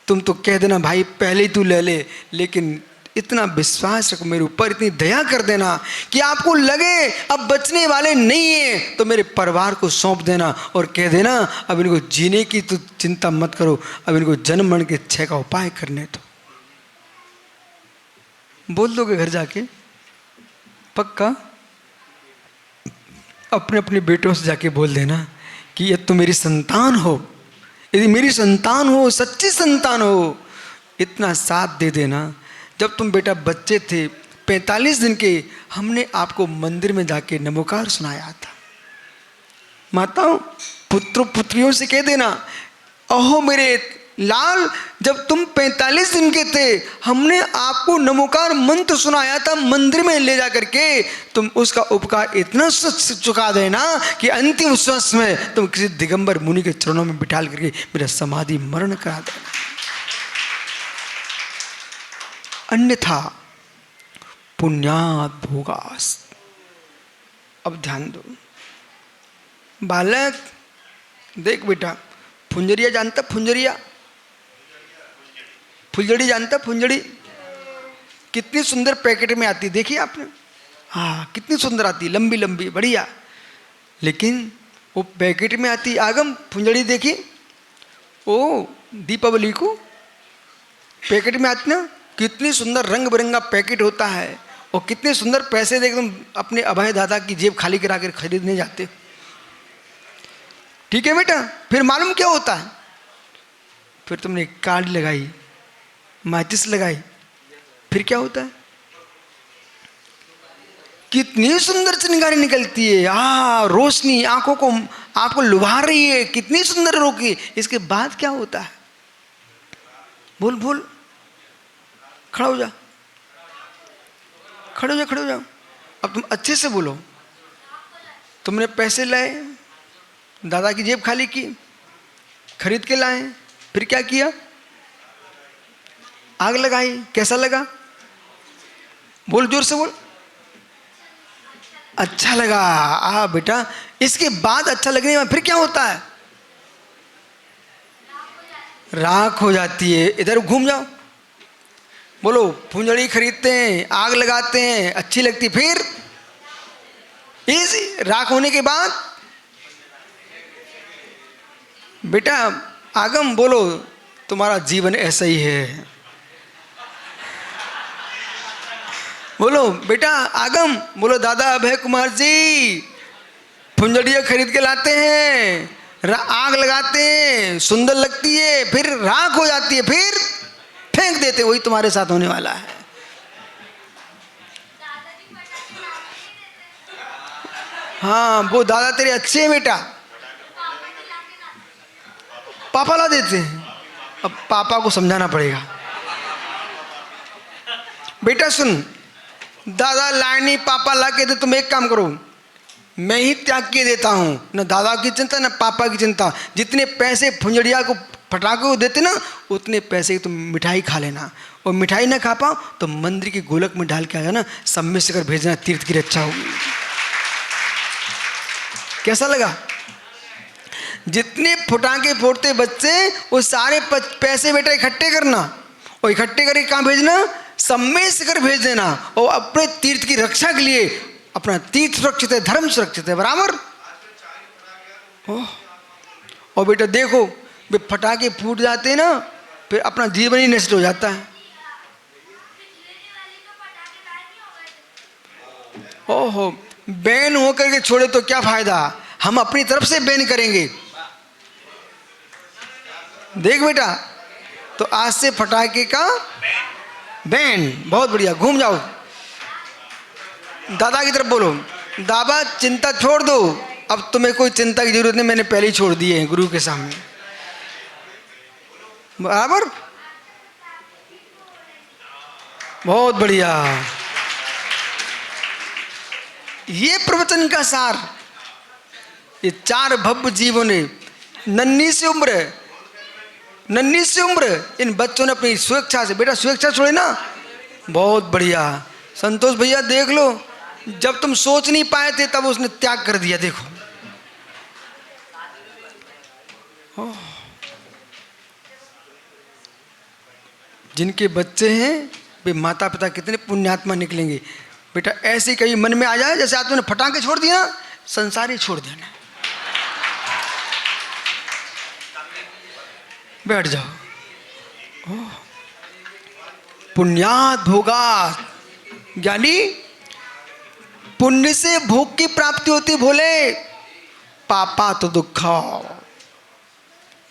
तुम तो कह देना भाई पहले ही तू ले ले, लेकिन इतना विश्वास रखो मेरे ऊपर, इतनी दया कर देना कि आपको लगे अब बचने वाले नहीं है तो मेरे परिवार को सौंप देना और कह देना अब इनको जीने की तो चिंता मत करो, अब इनको जन्म मरण के 6 का उपाय करने दो। बोल दोगे घर जाके पक्का, अपने अपने बेटों से जाके बोल देना कि ये तो मेरी संतान हो, यदि मेरी संतान हो, सच्ची संतान हो, इतना साथ दे देना। जब तुम बेटा बच्चे थे 45 दिन के, हमने आपको मंदिर में जाके नमोकार सुनाया था। माताओं पुत्रों पुत्रियों से कह देना, अहो मेरे लाल, जब तुम 45 दिन के थे हमने आपको नमोकार मंत्र सुनाया था मंदिर में ले जा करके, तुम उसका उपकार इतना चुका देना कि अंतिम श्वास में तुम किसी दिगंबर मुनि के चरणों में बिठाल करके मेरा समाधि मरण करा देना, अन्यथा पुण्यात् भोगास्। अब ध्यान दो बालक, देख बेटा, फुंजरिया जानता, फुंजरिया, फुलझड़ी जानता, फुलझड़ी कितनी सुंदर पैकेट में आती, देखी आपने, हाँ कितनी सुंदर आती, लंबी लंबी बढ़िया, लेकिन वो पैकेट में आती आगम फुलझड़ी, देखी ओ दीपावली को पैकेट में आती ना, कितनी सुंदर रंग बिरंगा पैकेट होता है और कितने सुंदर पैसे देख तुम अपने अभय दादा की जेब खाली करा कर खरीदने जाते। ठीक है बेटा, फिर मालूम क्या होता है, फिर तुमने कार्ड लगाई, माचिस लगाई, फिर क्या होता है, कितनी सुंदर चिंगारी निकलती है, रोशनी आंखों को लुभा रही है, कितनी सुंदर रोकी। इसके बाद क्या होता है, बोल बोल, खड़ा हो जा, खड़े हो जा, खड़े हो जाओ। अब तुम अच्छे से बोलो, तुमने पैसे लाए, दादा की जेब खाली की, खरीद के लाए, फिर क्या किया, आग लगाई, कैसा लगा, बोल जोर से बोल, अच्छा लगा। बेटा, इसके बाद अच्छा लगने के बाद फिर क्या होता है? राख हो जाती है। इधर घूम जाओ, बोलो फुलझड़ी खरीदते हैं, आग लगाते हैं, अच्छी लगती, फिर इस राख होने के बाद बेटा आगम बोलो तुम्हारा जीवन ऐसा ही है। बोलो बेटा आगम, बोलो दादा अभय कुमार जी फुलझड़ियाँ खरीद के लाते हैं, आग लगाते हैं, सुंदर लगती है, फिर राख हो जाती है, फिर फेंक देते। वही तुम्हारे साथ होने वाला है। हाँ, वो दादा तेरे अच्छे हैं बेटा, पापा ला देते हैं। अब पापा को समझाना पड़ेगा। बेटा सुन, दादा लाए नहीं, पापा ला के दे, तुम एक काम करो, मैं ही त्याग के देता हूँ, न दादा की चिंता न पापा की चिंता। जितने पैसे फुलझड़िया को पटाखे को देते ना, उतने पैसे तुम मिठाई खा लेना, और मिठाई ना खा पाओ तो मंदिर के गोलक में डाल के आ जाना, सब में से कर भेजना, तीर्थ की रक्षा होगी। कैसा लगा? जितने फटाके फोड़ते बच्चे, वो सारे पैसे बेटा इकट्ठे करना, और इकट्ठे करके कहाँ भेजना? सब में से कर भेज देना, और अपने तीर्थ की रक्षा के लिए। अपना तीर्थ सुरक्षित है, धर्म सुरक्षित है, बराबर। और बेटा देखो, वे फटाके फूट जाते हैं ना, फिर अपना जीवन ही नष्ट हो जाता है। ओहो, बैन होकर के छोड़े तो क्या फायदा, हम अपनी तरफ से बैन करेंगे। देख बेटा, तो आज से फटाके का बैन। बहुत बढ़िया, घूम जाओ, दादा की तरफ बोलो, दादा चिंता छोड़ दो, अब तुम्हें कोई चिंता की जरूरत नहीं, मैंने पहले ही छोड़ दिए हैं गुरु के सामने, बराबर। बहुत बढ़िया। ये प्रवचन का सार, ये 4 भव्य जीवों ने नन्ही सी उम्र इन बच्चों ने अपनी स्वेच्छा से, बेटा स्वेच्छा छोड़े ना, बहुत बढ़िया। संतोष भैया देख लो, जब तुम सोच नहीं पाए थे तब उसने त्याग कर दिया। देखो जिनके बच्चे हैं वे माता पिता कितने पुण्यात्मा निकलेंगे। बेटा ऐसे कहीं मन में आ जाए, जैसे आज तुमने फटाके छोड़ दिया, संसार ही छोड़ देना। बैठ जाओ। पुण्यात् भोगात्, ज्ञानी पुण्य से भोग की प्राप्ति होती, भोले पापा तो दुखा।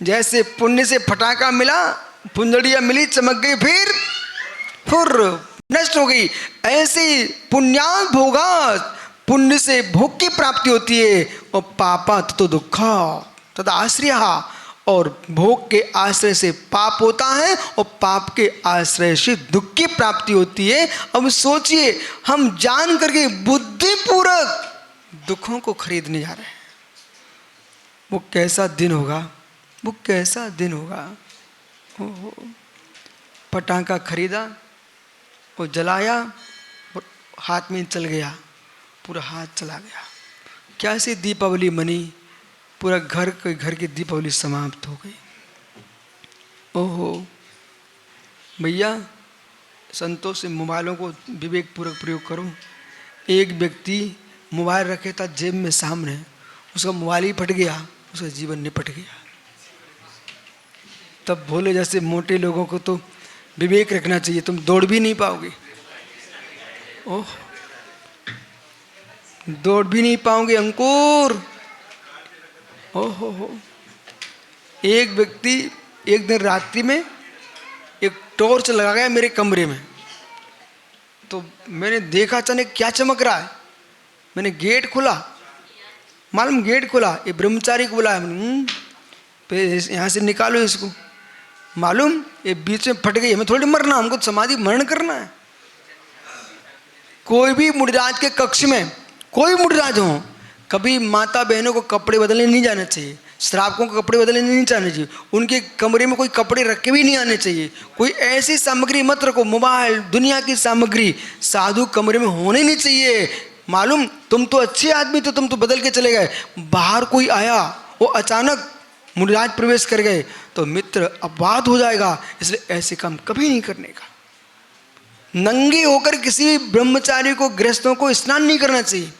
जैसे पुण्य से फटाका मिला, फुलझड़ियाँ मिली, चमक गई, फिर नष्ट हो गई, ऐसे पुण्यात् भोगात्, पुण्य से भोग की प्राप्ति होती है, और पापा तो दुखा तद आश्रय, और भोग के आश्रय से पाप होता है, और पाप के आश्रय से दुख की प्राप्ति होती है। अब सोचिए, हम जान करके बुद्धिपूर्वक दुखों को खरीदने जा रहे हैं, वो कैसा दिन होगा, वो कैसा दिन होगा। पटाखा खरीदा और जलाया, और हाथ में चल गया, पूरा हाथ चला गया, कैसे दीपावली मनी, पूरा घर की दीपावली समाप्त हो गई। ओहो भैया, संतोष से मोबाइलों को विवेक पूर्वक प्रयोग करो। एक व्यक्ति मोबाइल रखे था जेब में सामने, उसका मोबाइल ही फट गया, उसका जीवन निपट गया। तब भोले जैसे मोटे लोगों को तो विवेक रखना चाहिए, तुम दौड़ भी नहीं पाओगे। ओह, दौड़ भी नहीं पाओगे अंकुर। ओहो हो। एक व्यक्ति एक दिन रात्रि में एक टॉर्च लगा गया मेरे कमरे में, तो मैंने देखा अचानक क्या चमक रहा है। मैंने गेट खोला, मालूम गेट खोला, ये ब्रह्मचारी को बुलाया, यहाँ से निकालो इसको। मालूम ये बीच में फट गई, हमें थोड़ी मरना, हमको समाधि मरण करना है। कोई भी मुर्दाज के कक्ष में कोई मुर्दाज हो, कभी माता बहनों को कपड़े बदलने नहीं जाना चाहिए, श्रावकों को कपड़े बदलने नहीं जाना चाहिए, उनके कमरे में कोई कपड़े रख के भी नहीं आने चाहिए। कोई ऐसी सामग्री मत रखो, मोबाइल दुनिया की सामग्री साधु कमरे में होने नहीं चाहिए। मालूम तुम तो अच्छे आदमी थे, तुम तो बदल के चले गए, बाहर कोई आया, वो अचानक मुनिराज प्रवेश कर गए तो मित्र अपवाद हो जाएगा, इसलिए ऐसे काम कभी नहीं करने का। नंगे होकर किसी ब्रह्मचारी को, गृहस्थों को स्नान नहीं करना चाहिए।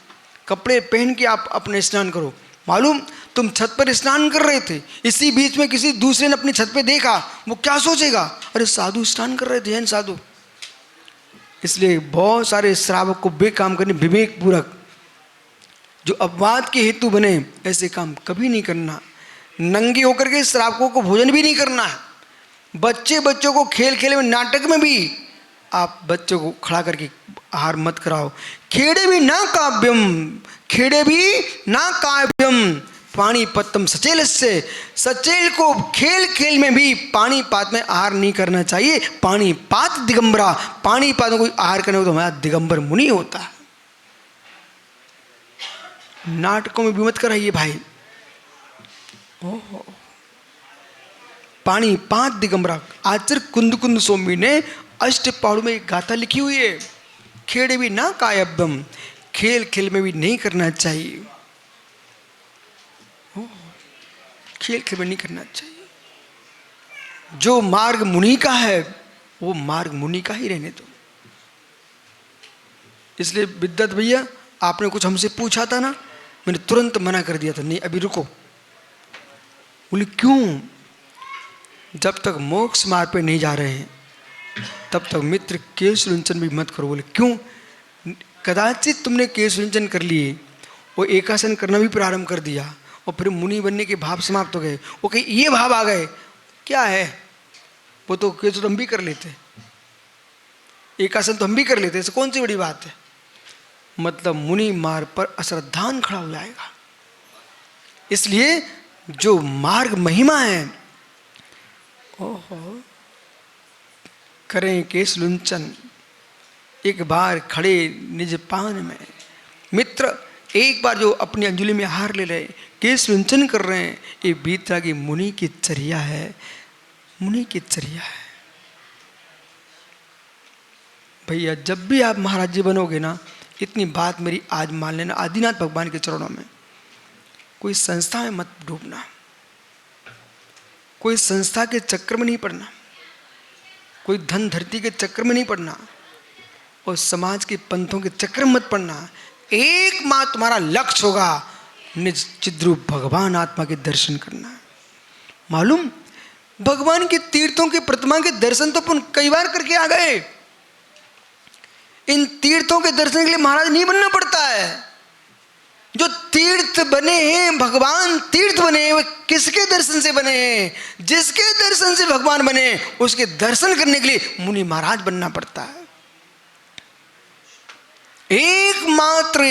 कपड़े पहन के आप अपने स्नान करो। मालूम तुम छत पर स्नान कर रहे थे, इसी बीच में किसी दूसरे ने अपनी छत पे देखा, वो क्या सोचेगा, अरे साधु स्नान कर रहे थे, जैन साधु। इसलिए बहुत सारे श्रावक को वे काम करने विवेक पूर्वक, जो अपवाद के हेतु बने, ऐसे काम कभी नहीं करना। नंगे होकर के श्रावकों को भोजन भी नहीं करना है। बच्चों को खेल खेल में, नाटक में भी आप बच्चों को खड़ा करके आहार मत कराओ। खेड़े भी ना काव्यम, खेड़े भी ना काव्यम पाणीपतम सचेल से, सचेल को खेल खेल में भी पाणीपात में आहार नहीं करना चाहिए। पाणीपात दिगंबरा, पाणीपात में कोई आहार करने को तो हमारा दिगंबर मुनि होता है। नाटकों में भी मत कराइए भाई। ओहो, पाणीपात दिगंबरा। आचार्य कुंद कुंद स्वामी ने अष्ट पहाड़ों में एक गाथा लिखी हुई है, खेड़े भी ना कायब्यम, खेल खेल में भी नहीं करना चाहिए। खेल खेल में नहीं करना चाहिए। जो मार्ग मुनि का है वो मार्ग मुनि का ही रहने दो। इसलिए विद्यात भैया, आपने कुछ हमसे पूछा था ना, मैंने तुरंत मना कर दिया था, नहीं अभी रुको। बोले क्यों? जब तक मोक्ष मार्ग पे नहीं जा रहे हैं तब तक मित्र केश लुंचन भी मत करो। बोले क्यों? कदाचित तुमने केश लुंचन कर लिए, वो एकासन करना भी प्रारंभ कर दिया और फिर मुनि बनने के भाव समाप्त हो गए, वो कहीं ये भाव आ गए, क्या है वो तो केश तो हम भी कर लेते, एकासन तो हम भी कर लेते, ऐसे कौन सी बड़ी बात है। मतलब मुनि मार्ग पर अश्रद्धान खड़ा हो जाएगा। इसलिए जो मार्ग महिमा है, ओहो, करें केश लुंचन एक बार खड़े निज पान में। मित्र एक बार जो अपनी अंजलि में हार ले रहे, केश लुंचन कर रहे हैं, ये बीतरागी मुनि की चर्या है, मुनि की चर्या है। भैया जब भी आप महाराज जी बनोगे ना, इतनी बात मेरी आज मान लेना, आदिनाथ भगवान के चरणों में, कोई संस्था में मत डूबना, कोई संस्था के चक्कर में नहीं पड़ना, कोई धन धरती के चक्कर में नहीं पड़ना, और समाज के पंथों के चक्कर में मत पड़ना। एकमात्र तुम्हारा लक्ष्य होगा निज चिद्रूप भगवान आत्मा के दर्शन करना। मालूम भगवान के तीर्थों के प्रतिमा के दर्शन तो अपन कई बार करके आ गए। इन तीर्थों के दर्शन के लिए महाराज नहीं बनना पड़ता है। जो तीर्थ बने हैं, भगवान तीर्थ बने हैं, वे किसके दर्शन से बने हैं? जिसके दर्शन से भगवान बने, उसके दर्शन करने के लिए मुनि महाराज बनना पड़ता है। एकमात्र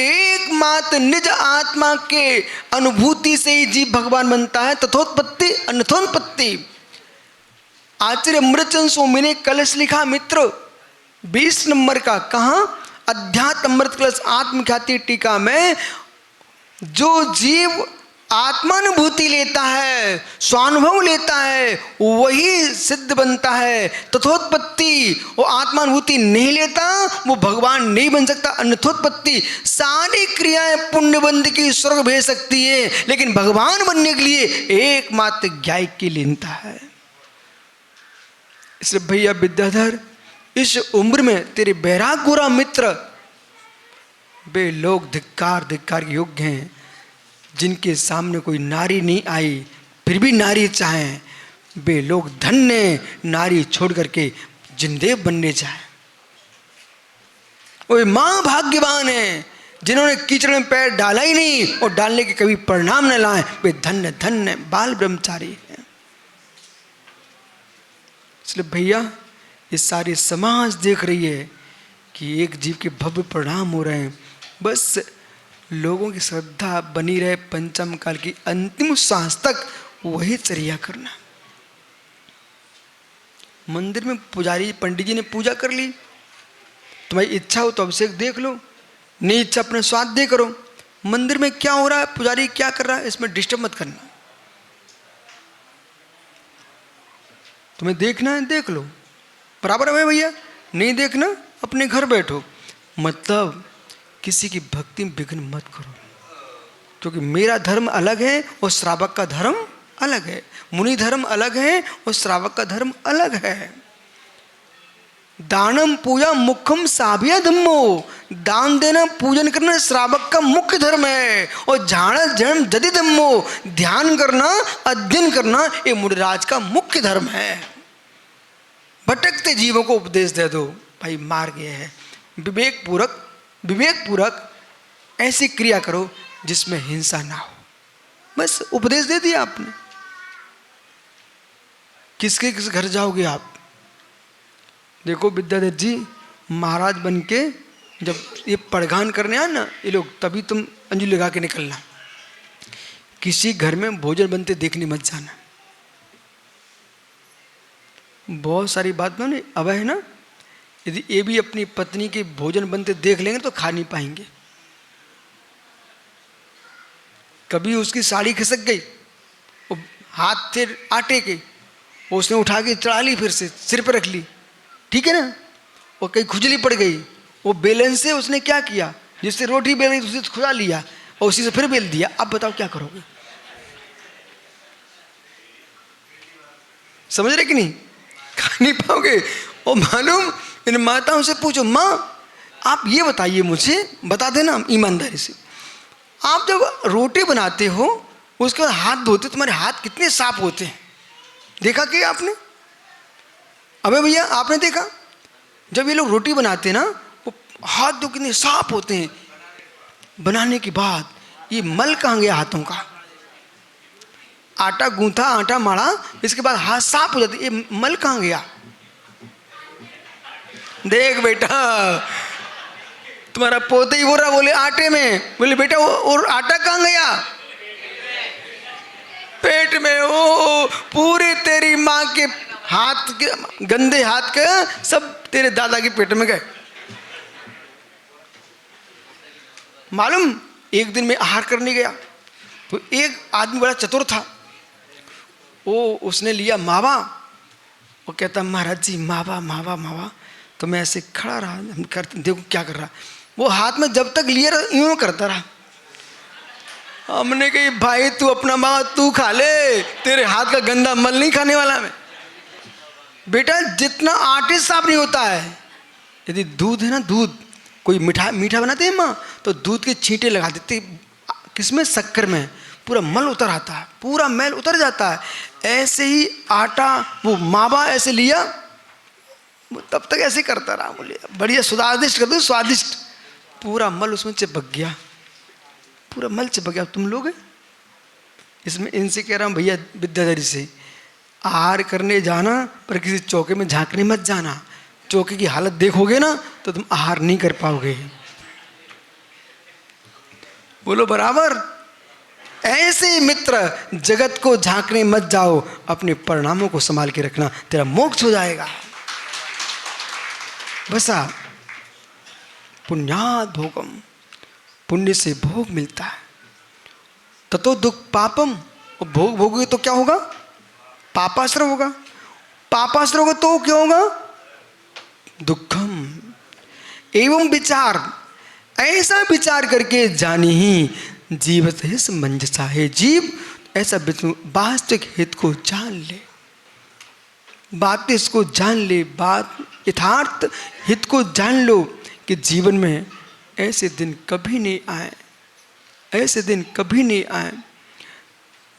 निज आत्मा के अनुभूति से ही जीव भगवान बनता है। तथोत्पत्ति अनथोत्पत्ति। आचार्य अमृतचंद स्वामी ने कलश लिखा मित्र 20 नंबर का, कहां? अध्यात्म अमृत कलश आत्मख्याति टीका में, जो जीव आत्मानुभूति लेता है, स्वानुभव लेता है, वही सिद्ध बनता है। तथोत्पत्ति, वो आत्मानुभूति नहीं लेता वो भगवान नहीं बन सकता। अनथोत्पत्ति, सारी क्रियाएं पुण्य बंद की स्वर्ग भेज सकती है, लेकिन भगवान बनने के लिए एकमात्र ज्ञाय की लीनता है। इसलिए भैया विद्याधर, इस उम्र में तेरे बैराग गोरा मित्र वे लोग धिक्कार धिक्कार के योग्य हैं, जिनके सामने कोई नारी नहीं आई फिर भी नारी चाहें। वे लोग धन्य, नारी छोड़ करके जिनदेव बनने चाहे। वो मां भाग्यवान है जिन्होंने कीचड़ में पैर डाला ही नहीं और डालने के कभी परिणाम न लाए। वे धन्य धन्य बाल ब्रह्मचारी हैं। इसलिए भैया ये सारी समाज देख रही है कि एक जीव के भव्य परिणाम हो रहे हैं। बस लोगों की श्रद्धा बनी रहे पंचम काल की अंतिम सांस तक वही चर्या करना। मंदिर में पुजारी पंडित जी ने पूजा कर ली, तुम्हारी इच्छा हो तो अभिषेक देख लो, नहीं इच्छा अपने स्वाध्याय करो। मंदिर में क्या हो रहा है, पुजारी क्या कर रहा है, इसमें डिस्टर्ब मत करना। तुम्हें देखना है देख लो, बराबर है भैया। नहीं देखना अपने घर बैठो। मतलब किसी की भक्ति में विघ्न मत करो, क्योंकि मेरा धर्म अलग है और श्रावक का धर्म अलग है, मुनि धर्म अलग है और श्रावक का धर्म अलग है। दानम पूजा मुखम साभिया धम्मो, दान देना पूजन करना श्रावक का मुख्य धर्म है। और झाण जन्म जदि धम्मो, ध्यान करना अध्ययन करना ये मुनिराज का मुख्य धर्म है। भटकते जीवों को उपदेश दे दो, भाई मार्ग ये है, विवेक पूर्वक ऐसी क्रिया करो जिसमें हिंसा ना हो। बस उपदेश दे दिया आपने। किसके किस घर जाओगे आप? देखो विद्याधर जी महाराज बन के जब ये पड़गान करने आए ना ये लोग, तभी तुम अंजलि लगा के निकलना। किसी घर में भोजन बनते देखने मत जाना। बहुत सारी बात में अब है ना, यदि ये भी अपनी पत्नी के भोजन बनते देख लेंगे तो खा नहीं पाएंगे। कभी उसकी साड़ी खिसक गई, वो हाथ थे आटे के, उसने उठा के चढ़ा ली, फिर से सिर पर रख ली, ठीक है ना। वो कहीं खुजली पड़ गई, वो बेलन से उसने क्या किया, जिससे रोटी बेल रही उसे खुदा लिया और उसी से फिर बेल दिया। अब बताओ क्या करोगे? समझ रहे कि नहीं? खा नहीं पाओगे। और मालूम, इन माताओं से पूछो, माँ आप ये बताइए, मुझे बता देना ईमानदारी से, आप जब रोटी बनाते हो उसके बाद हाथ धोते तुम्हारे हाथ कितने साफ होते हैं? देखा कि आपने? अबे भैया आपने देखा? जब ये लोग रोटी बनाते हैं ना, वो हाथ दो कितने साफ होते हैं। बनाने के बाद ये मल कहाँ गया हाथों का? आटा गूंथा, आटा मारा, इसके बाद हाथ साफ हो जाते, ये मल कहाँ गया? देख बेटा, तुम्हारा पोते ही बोल रहा, बोले आटे में, बोले बेटा और आटा कहाँ गया? पेट में। ओ पूरे तेरी माँ के हाथ के गंदे हाथ के सब तेरे दादा के पेट में गए। मालूम, एक दिन मैं आहार करने गया तो एक आदमी बड़ा चतुर था, वो उसने लिया मावा, वो कहता महाराज जी मावा मावा मावा। तो मैं ऐसे खड़ा रहा, हम करते देखो क्या कर रहा। वो हाथ में जब तक लिया यूं करता रहा। हमने कही भाई तू अपना मावा तू खा ले, तेरे हाथ का गंदा मल नहीं खाने वाला मैं। बेटा जितना आटे साफ नहीं होता है, यदि दूध है ना, दूध कोई मीठा बनाते हैं माँ, तो दूध के छींटे लगा देते, किसमें? शक्कर में, पूरा मल उतर आता है, पूरा मैल उतर जाता है। ऐसे ही आटा, वो मावा ऐसे लिया, तब तक ऐसे करता रहा, बोले बढ़िया स्वादिष्ट कर दो, स्वादिष्ट। पूरा मल उसमें चिपक गया, पूरा मल चिपक गया। तुम लोग इसमें इनसे कह रहा हूँ भैया विद्याधरी से, आहार करने जाना पर किसी चौके में झांकने मत जाना। चौके की हालत देखोगे ना तो तुम आहार नहीं कर पाओगे। बोलो बराबर। ऐसे मित्र जगत को झांकने मत जाओ, अपने परिणामों को संभाल के रखना, तेरा मोक्ष हो जाएगा। बसा पुण्यात् भोगम, पुण्य से भोग मिलता है। ततो दुख पापम, और भोग भोगोगे तो क्या होगा? पापाश्रय होगा। पापाश्रय होगा तो क्या होगा? दुखम। एवं विचार, ऐसा विचार करके जानी ही जीवत है समंजसा है। जीव ऐसा वास्तविक हित को जान ले, बात इसको जान ले, बात यथार्थ हित को जान लो कि जीवन में ऐसे दिन कभी नहीं आए, ऐसे दिन कभी नहीं आए।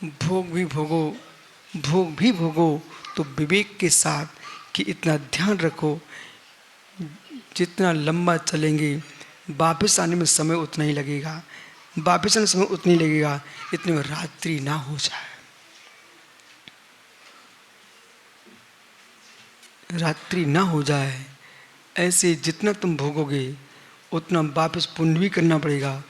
भोग भी भोगो, भोग भी भोगो तो विवेक के साथ, कि इतना ध्यान रखो जितना लंबा चलेंगे वापस आने में समय उतना ही लगेगा, वापस आने में समय उतना ही लगेगा, इतने में रात्रि ना हो जाए। रात्रि ना हो जाए, ऐसे जितना तुम भोगोगे उतना वापस पुण्य भी करना पड़ेगा।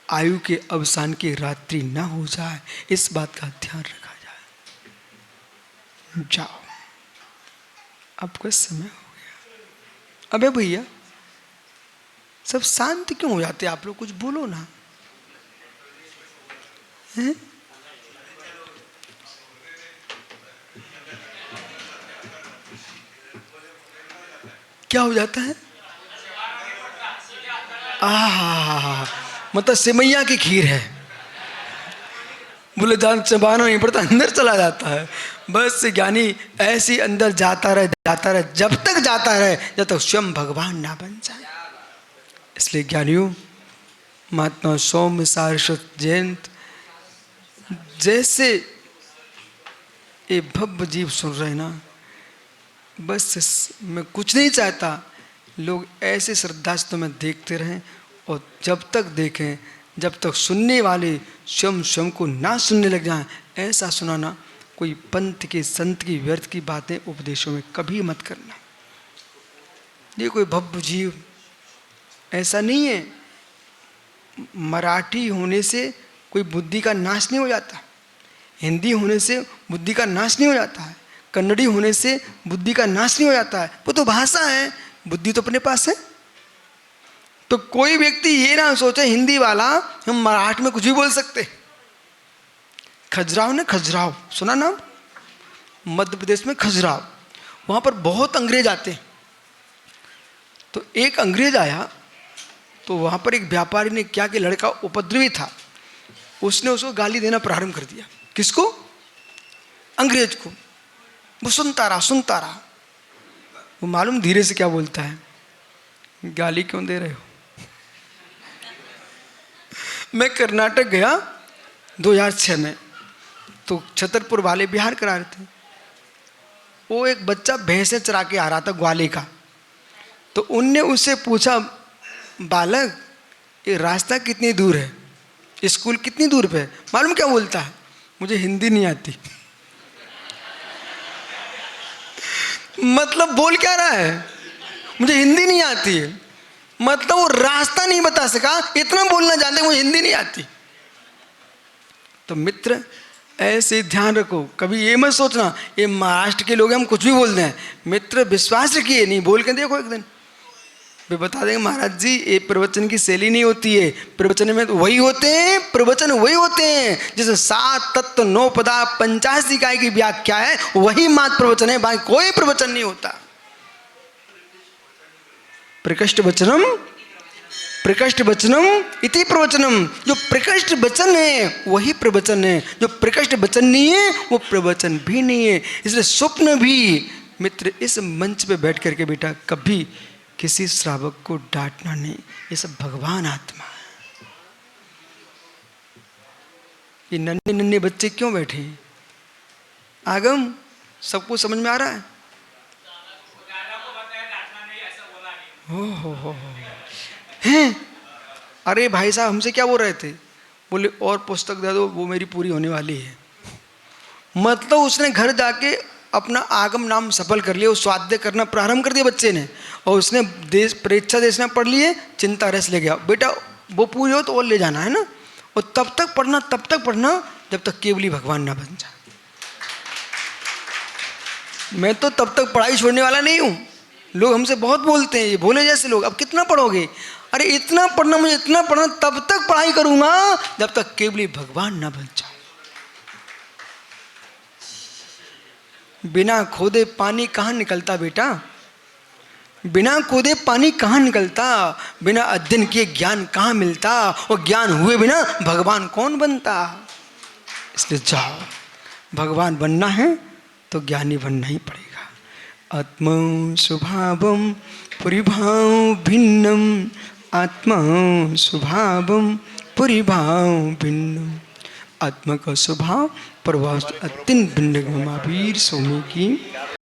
आयु के अवसान की रात्रि ना हो जाए, इस बात का ध्यान रखा जाए। जाओ, आपका समय हो गया। अबे भैया सब शांत क्यों हो जाते? आप लोग कुछ बोलो ना। हैं? क्या हो जाता है? आहा, मतलब सिमैया की खीर है। बोले दांत चबाना नहीं पड़ता, अंदर चला जाता है। बस ज्ञानी ऐसे अंदर जाता रहे, जब तक जाता रहे जब तक स्वयं भगवान ना बन जाए। इसलिए ज्ञानियों, महात्मा सौम्य सारस्वत जयंत जैसे ये भव्य जीव सुन रहे ना, बस मैं कुछ नहीं चाहता, लोग ऐसे श्रद्धा से तुम्हें देखते रहें, और जब तक देखें, जब तक सुनने वाले स्वयं को ना सुनने लग जाएं, ऐसा सुनाना। कोई पंथ के संत की व्यर्थ की बातें उपदेशों में कभी मत करना। ये कोई भव्य जीव ऐसा नहीं है। मराठी होने से कोई बुद्धि का नाश नहीं हो जाता, हिंदी होने से बुद्धि का नाश नहीं हो जाता है, कन्नड़ी होने से बुद्धि का नाश नहीं हो जाता है। वो तो भाषा है, बुद्धि तो अपने पास है। तो कोई व्यक्ति ये ना सोचे हिंदी वाला हम मराठी में कुछ भी बोल सकते। खजुराहो ने, खजुराहो सुना नाम, मध्य प्रदेश में खजुराहो, वहाँ पर बहुत अंग्रेज आते हैं। तो एक अंग्रेज आया, तो वहाँ पर एक व्यापारी ने क्या कि लड़का उपद्रवी था, उसने उसको गाली देना प्रारंभ कर दिया। किसको? अंग्रेज को। वो सुनता रहा। वो मालूम धीरे से क्या बोलता है, गाली क्यों दे रहे हो? मैं कर्नाटक गया 2006 में, तो छतरपुर वाले बिहार करा रहे थे। वो एक बच्चा भैंसे चरा के आ रहा था ग्वाले का, तो उनने उससे पूछा, बालक ये रास्ता कितनी दूर है, स्कूल कितनी दूर पे है? मालूम क्या बोलता है? मुझे हिंदी नहीं आती। मतलब बोल क्या रहा है, मुझे हिंदी नहीं आती है। मतलब वो रास्ता नहीं बता सका, इतना बोलना जानते मुझे हिंदी नहीं आती। तो मित्र ऐसे ध्यान रखो, कभी ये मत सोचना ये महाराष्ट्र के लोग हम कुछ भी बोल दें। मित्र विश्वास रखिए, नहीं बोल के देखो एक दिन वे बता देंगे, महाराज जी ये प्रवचन की शैली नहीं होती है, प्रवचन में तो वही होते हैं, प्रवचन वही होते हैं जैसे 7 तत्व 9 पदा 85 इकाई की व्याख्या है, वही मात्र प्रवचन है, बाकी कोई प्रवचन नहीं होता। प्रकृष्ट वचनम इति प्रवचनम, जो प्रकृष्ट वचन है वही प्रवचन है, जो प्रकृष्ट वचन नहीं है वो प्रवचन भी नहीं है। इसलिए स्वप्न भी मित्र इस मंच पे बैठ करके बेटा कभी किसी श्रावक को डांटना नहीं, ये सब भगवान आत्मा है। ये नन्हे नन्हे बच्चे क्यों बैठे हैं? आगम सबको समझ में आ रहा है? हो हैं? अरे भाई साहब हमसे क्या बोल रहे थे? बोले और पुस्तक दे दो, वो मेरी पूरी होने वाली है। मतलब उसने घर जाके अपना आगम नाम सफल कर लिया, वो स्वाध्याय करना प्रारंभ कर दिया बच्चे ने, और उसने देश परीक्षा देशना पढ़ लिए, चिंता रस ले गया। बेटा वो पूरी हो तो और ले जाना है ना, और तब तक पढ़ना जब तक केवली भगवान ना बन जाए। मैं तो तब तक पढ़ाई छोड़ने वाला नहीं हूँ। लोग हमसे बहुत बोलते हैं, ये भोले जैसे लोग, अब कितना पढ़ोगे? अरे इतना पढ़ना, मुझे इतना पढ़ना, तब तक पढ़ाई करूंगा जब तक केवली भगवान ना बन जाए। बिना खोदे पानी कहाँ निकलता बेटा? बिना खोदे पानी कहाँ निकलता? बिना अध्ययन किए ज्ञान कहाँ मिलता? और ज्ञान हुए बिना भगवान कौन बनता? इसलिए जाओ, भगवान बनना है तो ज्ञानी बनना ही पड़ेगा। आत्मा स्वभावम परिभाव भिन्नम, आत्मा स्वभावम परिभाव भिन्नम। आत्मा का स्वभाव प्रभाव अत्यंत भिन्न। महावीर स्वामी की